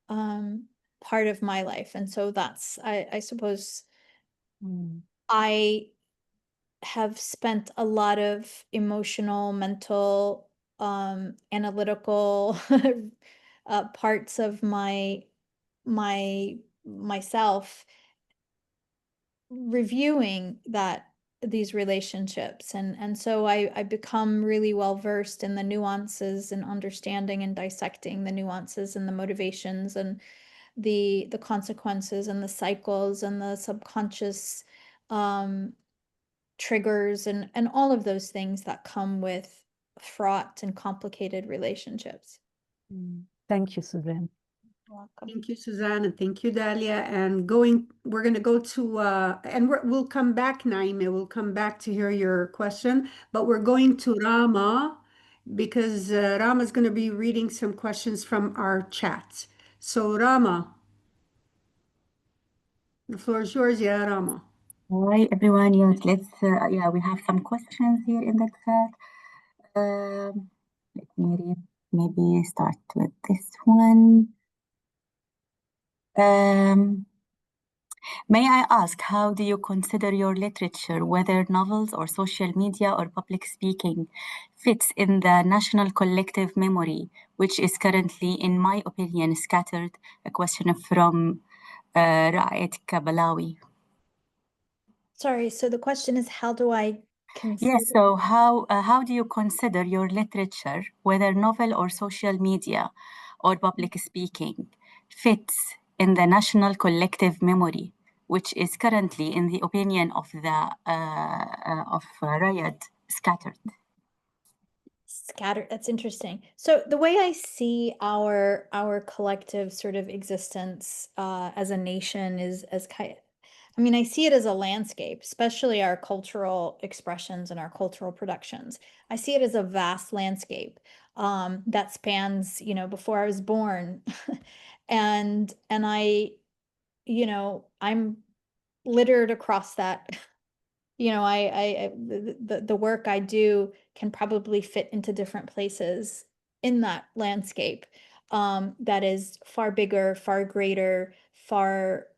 part of my life. And so that's, I suppose, I have spent a lot of emotional, mental, analytical parts of myself reviewing these relationships, and so I become really well versed in the nuances and understanding and dissecting the nuances and the motivations and the consequences and the cycles and the subconscious triggers and all of those things that come with fraught and complicated relationships. Thank you, Suzanne. You're welcome. Thank you, Suzanne, and thank you, Dalia. And we're going to go to, and we'll come back, Naima, we'll come back to hear your question, but we're going to Rama because Rama is going to be reading some questions from our chat. So Rama, the floor is yours, yeah, Rama. Hi everyone. Yes, we have some questions here in the chat. Let me read. Maybe start with this one. May I ask, how do you consider your literature, whether novels or social media or public speaking, fits in the national collective memory, which is currently, in my opinion, scattered? A question from Ra'et Kabalawi. Sorry, so the question is, how do I consider? Yes, so how do you consider your literature, whether novel or social media or public speaking, fits in the national collective memory, which is currently, in the opinion of Rayad, scattered? Scattered, that's interesting. So the way I see our collective sort of existence as a nation is as kind, I mean, I see it as a landscape, especially our cultural expressions and our cultural productions. I see it as a vast landscape that spans, before I was born. and I'm littered across that. The work I do can probably fit into different places in that landscape that is far bigger, far greater, far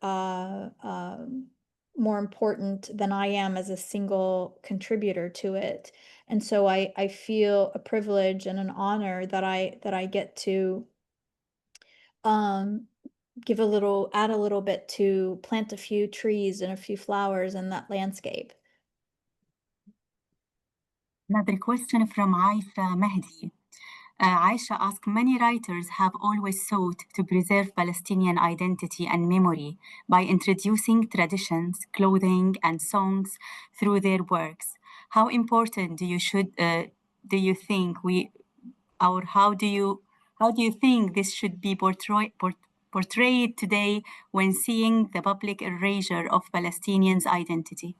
more important than I am as a single contributor to it. And so I feel a privilege and an honor that I get to add a little bit to plant a few trees and a few flowers in that landscape. Another question from Aisha Mahdi. Aisha asks, many writers have always sought to preserve Palestinian identity and memory by introducing traditions, clothing, and songs through their works. How important do you think how do you think this should be portrayed today when seeing the public erasure of Palestinians' identity?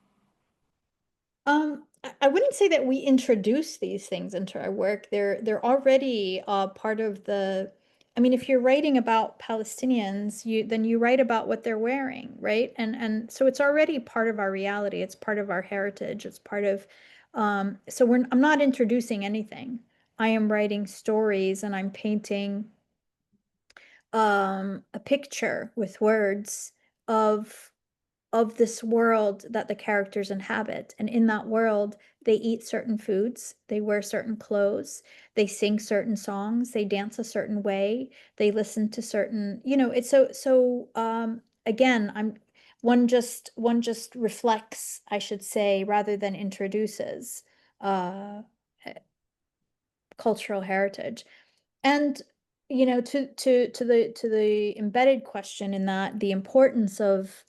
I wouldn't say that we introduce these things into our work. They're already part of the. I mean, if you're writing about Palestinians, then you write about what they're wearing, right? And so it's already part of our reality. It's part of our heritage. It's part of. So I'm not introducing anything. I am writing stories and I'm painting a picture with words of of this world that the characters inhabit. And in that world, they eat certain foods, they wear certain clothes, they sing certain songs, they dance a certain way, they listen to certain, it's so again, one just reflects, I should say, rather than introduces cultural heritage. And to the embedded question in that, the importance of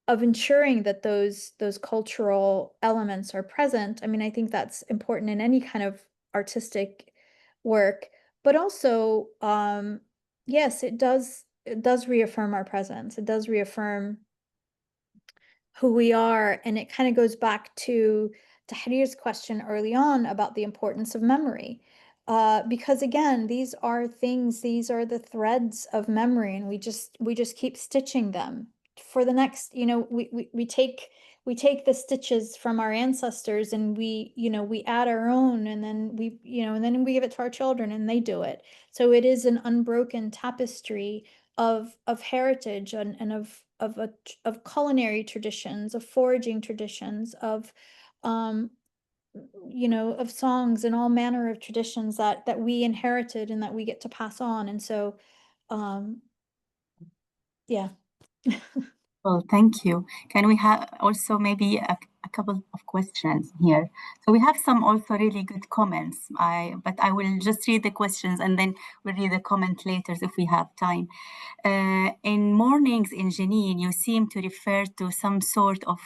ensuring that those cultural elements are present. I mean, I think that's important in any kind of artistic work, but also, yes, it does reaffirm our presence. It does reaffirm who we are, and it kind of goes back to Tahrir's question early on about the importance of memory. Because again, these are the threads of memory, and we just keep stitching them for the next, we take the stitches from our ancestors, and we add our own, and then we give it to our children and they do it. So it is an unbroken tapestry of heritage, and of culinary traditions, of foraging traditions, of of songs, and all manner of traditions that we inherited and that we get to pass on. And so yeah. Well, thank you. Can we have also maybe a couple of questions here? So we have some also really good comments. But I will just read the questions and then we'll read the comment later if we have time. In Mornings in Jenin, you seem to refer to some sort of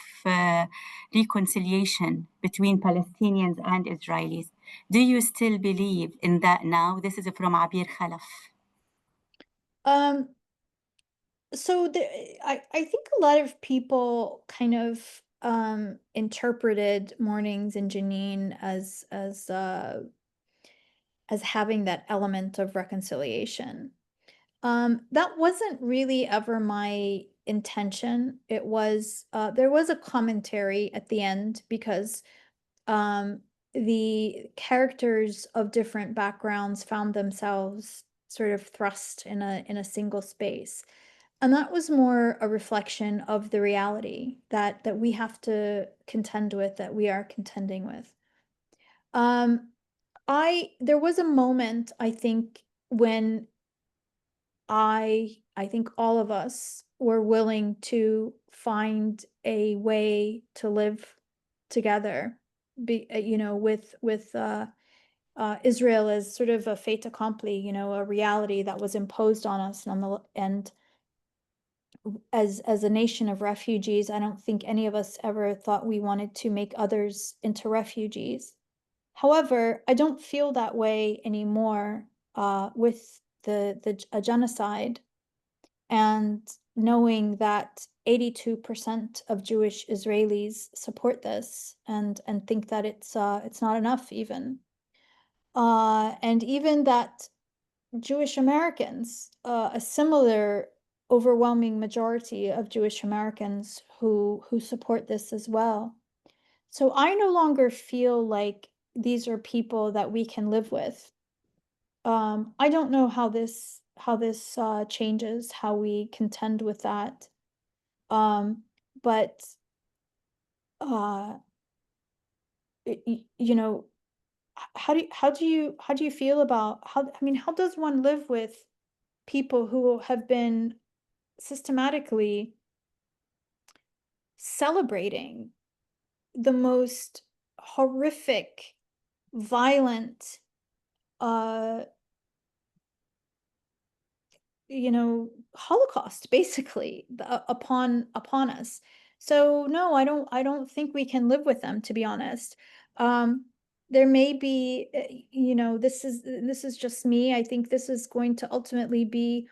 reconciliation between Palestinians and Israelis. Do you still believe in that now? This is from Abir Khalaf. So I think a lot of people kind of interpreted Mornings in Jenin as having that element of reconciliation. That wasn't really ever my intention. It was there was a commentary at the end, because the characters of different backgrounds found themselves sort of thrust in a single space. And that was more a reflection of the reality that we have to contend with, that we are contending with. There was a moment, I think, when I think all of us were willing to find a way to live together, with Israel as sort of a fait accompli, a reality that was imposed on us, and as a nation of refugees. I don't think any of us ever thought we wanted to make others into refugees. However, I don't feel that way anymore with a genocide, and knowing that 82% of Jewish Israelis support this, and think that it's not enough even, and even that Jewish Americans, a similar overwhelming majority of Jewish Americans who support this as well. So I no longer feel like these are people that we can live with. I don't know how this changes, how we contend with that. But how do you feel about how does one live with people who have been systematically celebrating the most horrific, violent, Holocaust, basically, upon us? So no, I don't think we can live with them, to be honest. There may be, this is just me. I think this is going to ultimately be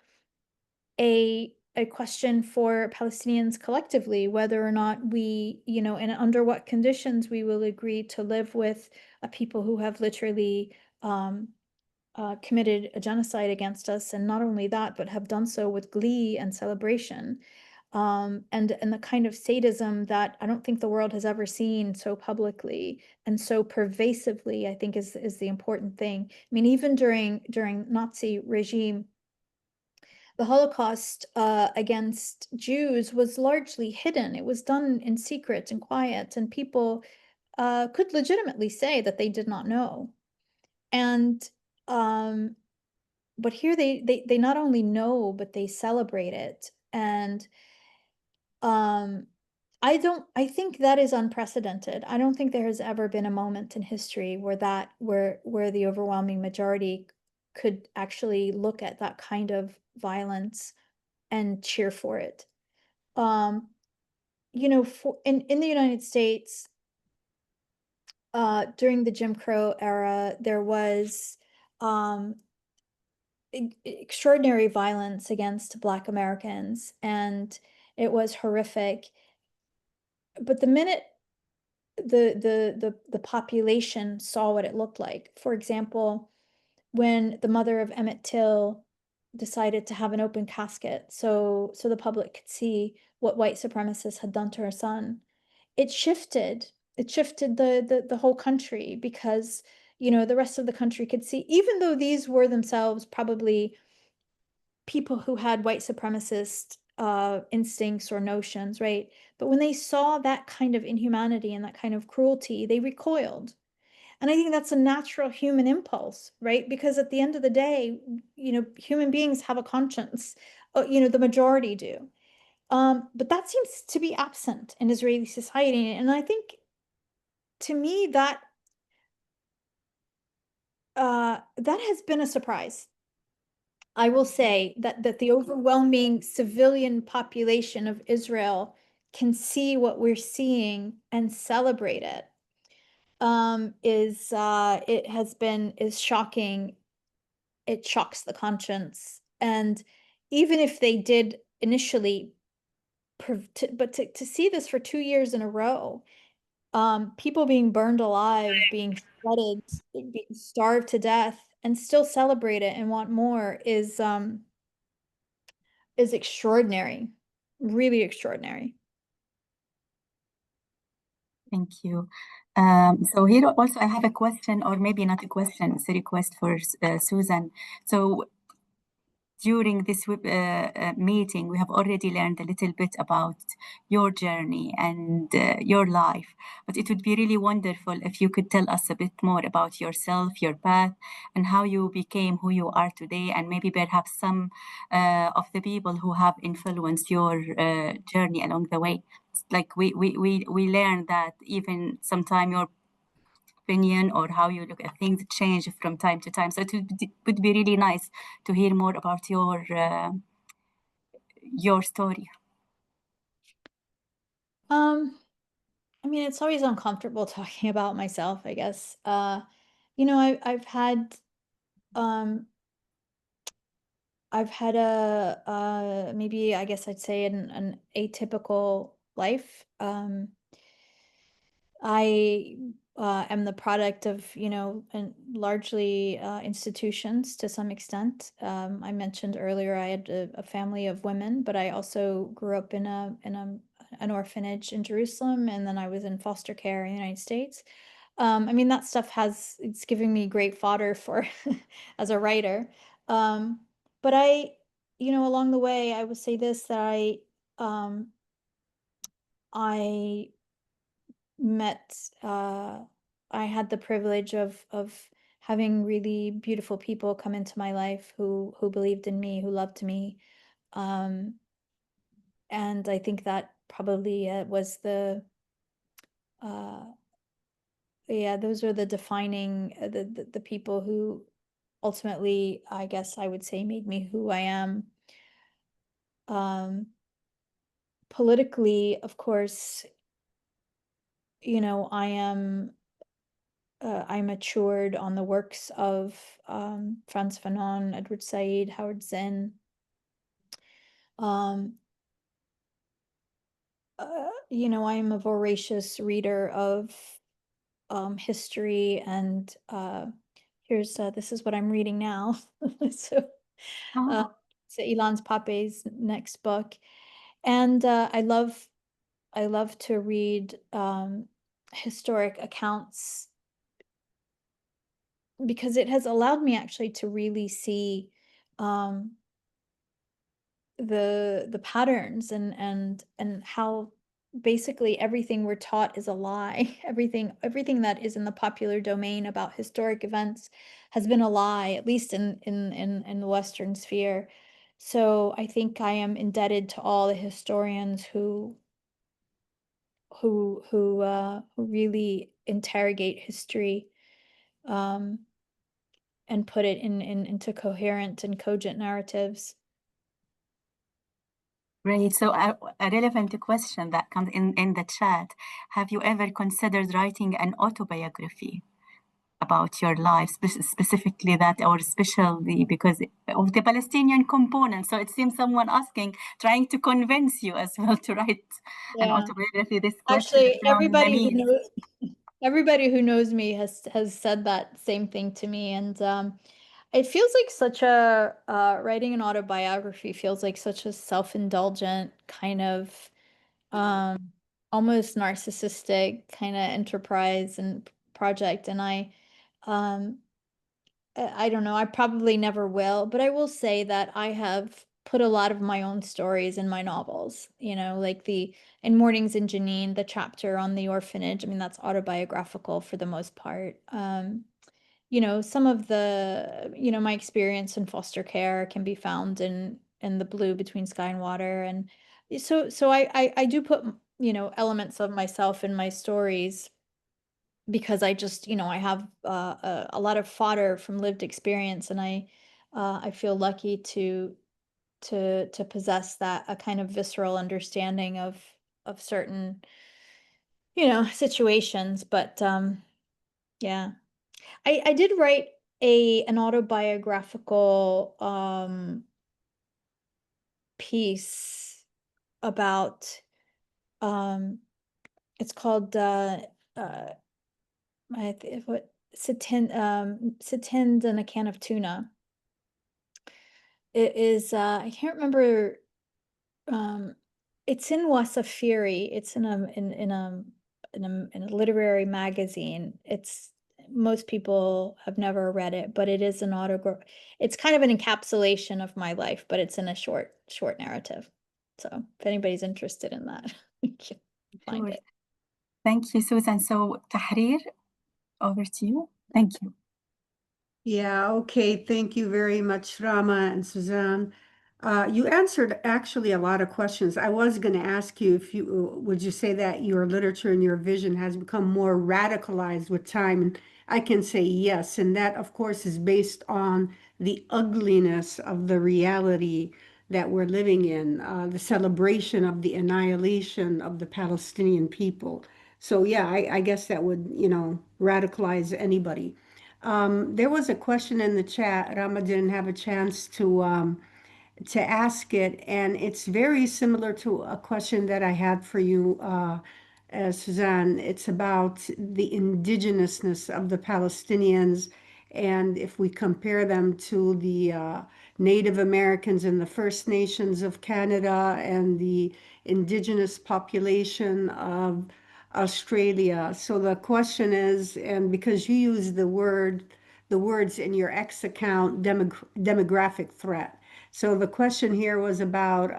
a question for Palestinians collectively, whether or not we, and under what conditions we will agree to live with a people who have literally committed a genocide against us, and not only that, but have done so with glee and celebration, and the kind of sadism that I don't think the world has ever seen so publicly and so pervasively, I think is the important thing. I mean, even during Nazi regime, the Holocaust against Jews was largely hidden. It was done in secret and quiet, and people could legitimately say that they did not know. And but here they not only know, but they celebrate it. And I think that is unprecedented. I don't think there has ever been a moment in history where where the overwhelming majority could actually look at that kind of violence and cheer for it. You know, in the United States, during the Jim Crow era, there was extraordinary violence against Black Americans, and it was horrific. But the minute the population saw what it looked like, for example, when the mother of Emmett Till decided to have an open casket so the public could see what white supremacists had done to her son, it shifted the whole country, because you know the rest of the country could see, even though these were themselves probably people who had white supremacist instincts or notions, right? But when they saw that kind of inhumanity and that kind of cruelty, they recoiled. And I think that's a natural human impulse, right? Because at the end of the day, you know, human beings have a conscience. You know, the majority do. But that seems to be absent in Israeli society. And I think, to me, that has been a surprise. I will say that the overwhelming civilian population of Israel can see what we're seeing and celebrate it, is shocking. It shocks the conscience. And even if they did initially, but to see this for 2 years in a row, people being burned alive, being shredded, being starved to death, and still celebrate it and want more is extraordinary, really extraordinary. Thank you. So here also I have a question, or maybe not a question, it's a request for Susan. So during this meeting, we have already learned a little bit about your journey and your life, but it would be really wonderful if you could tell us a bit more about yourself, your path, and how you became who you are today, and maybe perhaps some of the people who have influenced your journey along the way. Like we learned that even sometime your opinion or how you look at things change from time to time. So it would be really nice to hear more about your story. I mean, it's always uncomfortable talking about myself, I guess. You know, I've had a maybe, I guess I'd say, an atypical life. I am the product of, you know, and largely institutions to some extent. I mentioned earlier I had a family of women, but I also grew up in an orphanage in Jerusalem, and then I was in foster care in the United States. I mean, that stuff it's giving me great fodder for as a writer. But you know, along the way, I would say this, that I met I had the privilege of having really beautiful people come into my life who believed in me, who loved me. And I think that probably was yeah, those are the defining the people who ultimately, I guess I would say, made me who I am. Politically, of course, you know, I matured on the works of Frantz Fanon, Edward Said, Howard Zinn. You know, I am a voracious reader of history, and here's this is what I'm reading now. So, so Ilan Pape's next book, and I love to read historic accounts, because it has allowed me actually to really see the patterns and how basically everything we're taught is a lie. Everything that is in the popular domain about historic events has been a lie, at least in the Western sphere. So I think I am indebted to all the historians who really interrogate history, and put it into coherent and cogent narratives. Great. So a relevant question that comes in the chat. Have you ever considered writing an autobiography about your life, specifically that, or especially because of the Palestinian component? So it seems someone trying to convince you as well to write an autobiography. This question Actually, is from everybody who knows me has said that same thing to me, and it feels like such a writing an autobiography feels like such a self-indulgent kind of almost narcissistic kind of enterprise and project, and I don't know, I probably never will, but I will say that I have put a lot of my own stories in my novels, like in Mornings in Janine, the chapter on the orphanage. I mean, that's autobiographical for the most part. Some of the, my experience in foster care can be found in The Blue Between Sky and Water. And so I do put, elements of myself in my stories, because I just, I have a lot of fodder from lived experience, and I feel lucky to possess that, a kind of visceral understanding of certain, situations. But yeah, I did write an autobiographical piece about it's called what Satind and a Can of Tuna. It is I can't remember. It's in Wasafiri. It's in a literary magazine. Most people have never read it, but it is an autograph. It's kind of an encapsulation of my life, but it's in a short narrative. So if anybody's interested in that, you can find it. Thank you, Susan. So Tahrir, over to you. Thank you. Yeah, okay. Thank you very much, Rama and Suzanne. You answered actually a lot of questions. I was going to ask you if would you say that your literature and your vision has become more radicalized with time? And I can say yes. And that, of course, is based on the ugliness of the reality that we're living in, the celebration of the annihilation of the Palestinian people. So yeah, I guess that would, radicalize anybody. There was a question in the chat. Rama didn't have a chance to ask it, and it's very similar to a question that I had for you, Suzanne. It's about the indigenousness of the Palestinians, and if we compare them to the Native Americans and the First Nations of Canada and the indigenous population of Australia. So the question is, and because you use the words in your X account, demographic threat. So the question here was about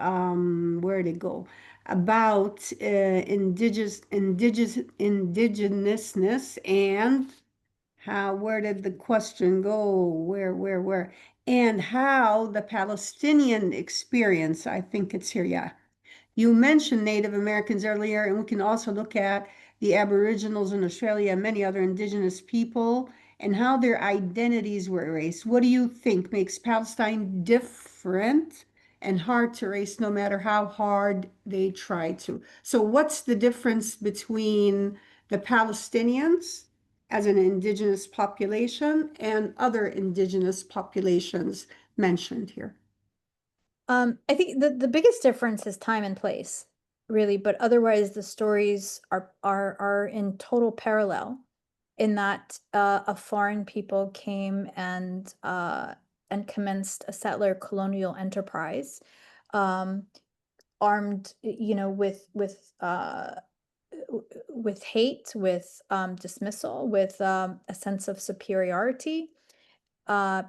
where did it go? About indigenousness and how, where did the question go? Where? And how the Palestinian experience, I think it's here, yeah. You mentioned Native Americans earlier, and we can also look at the Aboriginals in Australia and many other indigenous people and how their identities were erased. What do you think makes Palestine different and hard to erase no matter how hard they try to? So what's the difference between the Palestinians as an indigenous population and other indigenous populations mentioned here? I think the biggest difference is time and place, really, but otherwise the stories are in total parallel, in that a foreign people came and commenced a settler colonial enterprise, armed, with hate, with dismissal, with a sense of superiority.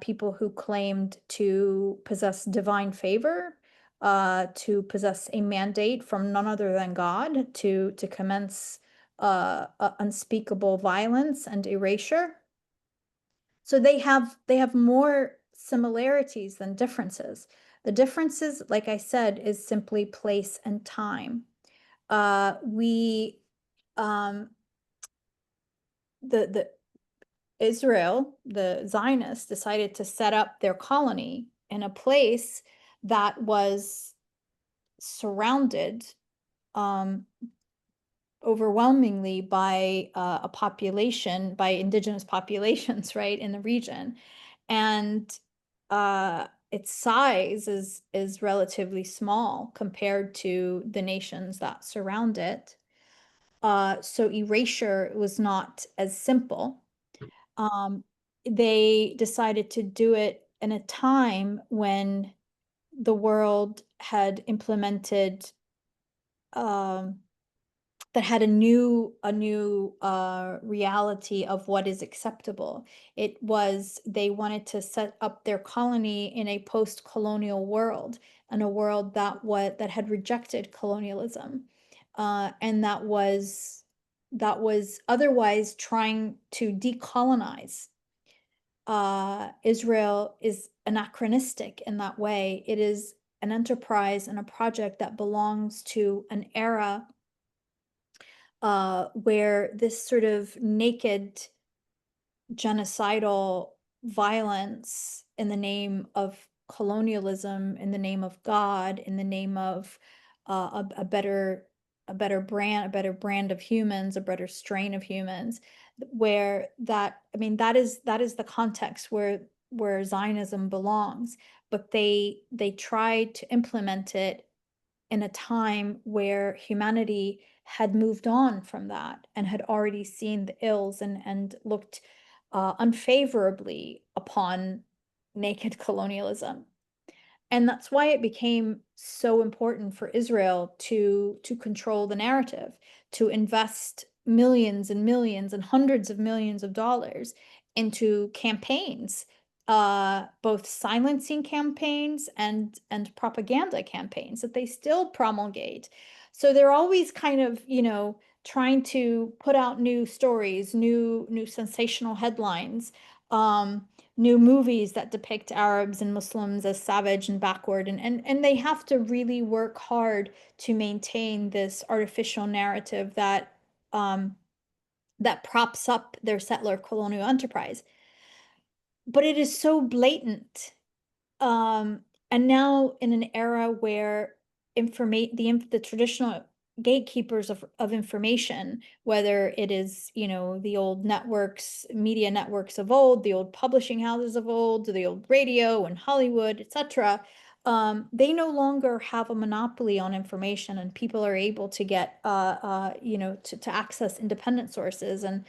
People who claimed to possess divine favor, to possess a mandate from none other than God to commence unspeakable violence and erasure. So they have more similarities than differences. The differences, like I said, is simply place and time. Israel, the Zionists, decided to set up their colony in a place that was surrounded overwhelmingly by a population, by indigenous populations, right, in the region. And its size is relatively small compared to the nations that surround it. So erasure was not as simple. They decided to do it in a time when the world had implemented that had a new reality of what is acceptable. It was, they wanted to set up their colony in a post-colonial world, and a world that had rejected colonialism, and that was otherwise trying to decolonize. Israel is anachronistic in that way. It is an enterprise and a project that belongs to an era where this sort of naked genocidal violence in the name of colonialism, in the name of God, in the name of a better brand of humans, a better strain of humans, where that, I mean, that is the context where Zionism belongs, but they tried to implement it in a time where humanity had moved on from that and had already seen the ills and looked unfavorably upon naked colonialism. And that's why it became so important for Israel to control the narrative, to invest millions and millions and hundreds of millions of dollars into campaigns, both silencing campaigns and propaganda campaigns that they still promulgate. So they're always kind of, trying to put out new stories, new sensational headlines, new movies that depict Arabs and Muslims as savage and backward, and they have to really work hard to maintain this artificial narrative that that props up their settler colonial enterprise. But it is so blatant. And now in an era where the traditional gatekeepers of information, whether it is, the old networks, media networks of old, the old publishing houses of old, the old radio and Hollywood, etc., they no longer have a monopoly on information, and people are able to get, to access independent sources. And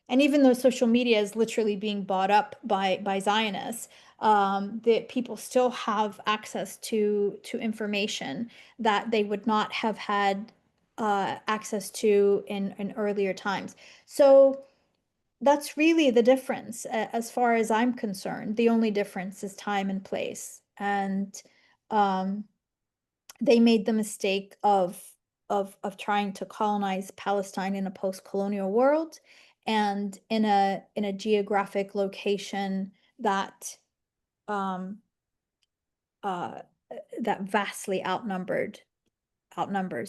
even though social media is literally being bought up by Zionists, that people still have access to information that they would not have had access to in earlier times. So that's really the difference, as far as I'm concerned. The only difference is time and place, and they made the mistake of trying to colonize Palestine in a post-colonial world, and in a geographic location that that vastly outnumbers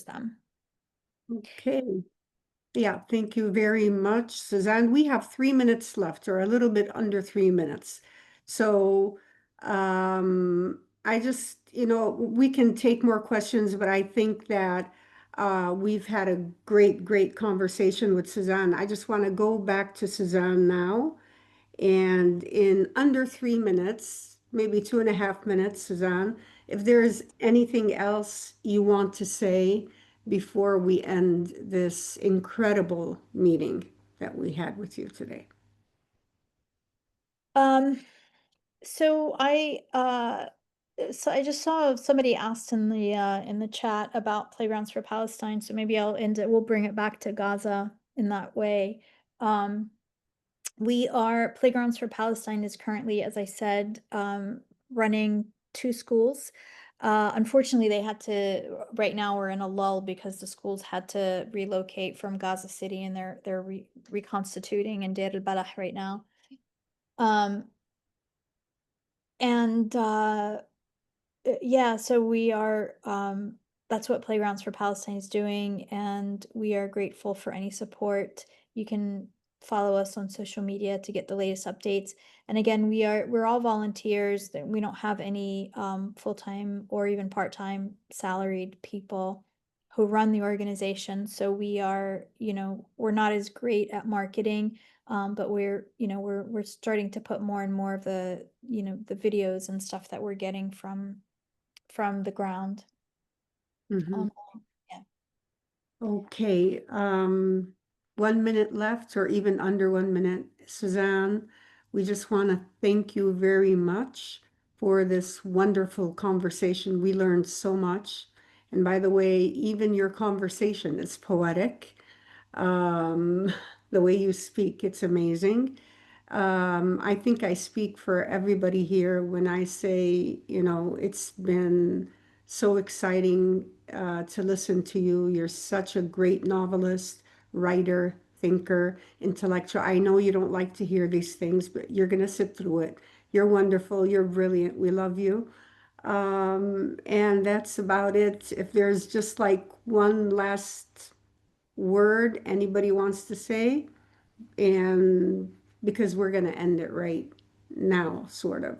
them. Okay. Yeah, thank you very much, Suzanne. We have 3 minutes left, or a little bit under 3 minutes. So I just, we can take more questions, but I think that we've had a great conversation with Suzanne. I just want to go back to Suzanne now. And in under 3 minutes, maybe 2.5 minutes, Suzanne, if there's anything else you want to say before we end this incredible meeting that we had with you today. So I just saw somebody asked in the chat about Playgrounds for Palestine, so maybe I'll end it. We'll bring it back to Gaza in that way. Playgrounds for Palestine is currently, as I said, running 2 schools. Unfortunately, they had to, right now we're in a lull because the schools had to relocate from Gaza City, and they're reconstituting in Deir al-Balah right now. Yeah, so we are, that's what Playgrounds for Palestine is doing, and we are grateful for any support. You can follow us on social media to get the latest updates. And again, we're all volunteers. We don't have any full-time or even part-time salaried people who run the organization. So we are, we're not as great at marketing, but we're starting to put more and more of the, the videos and stuff that we're getting from the ground. Mhm. Yeah. Okay, 1 minute left, or even under 1 minute. Suzanne, we just want to thank you very much for this wonderful conversation. We learned so much. And by the way, even your conversation is poetic. The way you speak, it's amazing. I think I speak for everybody here when I say, it's been so exciting to listen to you. You're such a great novelist, writer, thinker, intellectual. I know you don't like to hear these things, but you're going to sit through it. You're wonderful. You're brilliant. We love you. And that's about it. If there's just like one last word anybody wants to say, and because we're going to end it right now, sort of.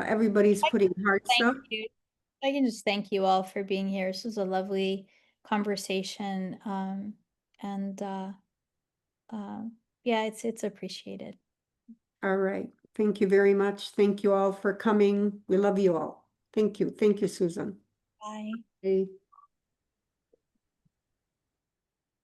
Everybody's putting hearts Thank up. you. I can just thank you all for being here. This was a lovely conversation. Yeah, it's appreciated. All right. Thank you very much. Thank you all for coming. We love you all. Thank you. Thank you, Susan. Bye. Okay.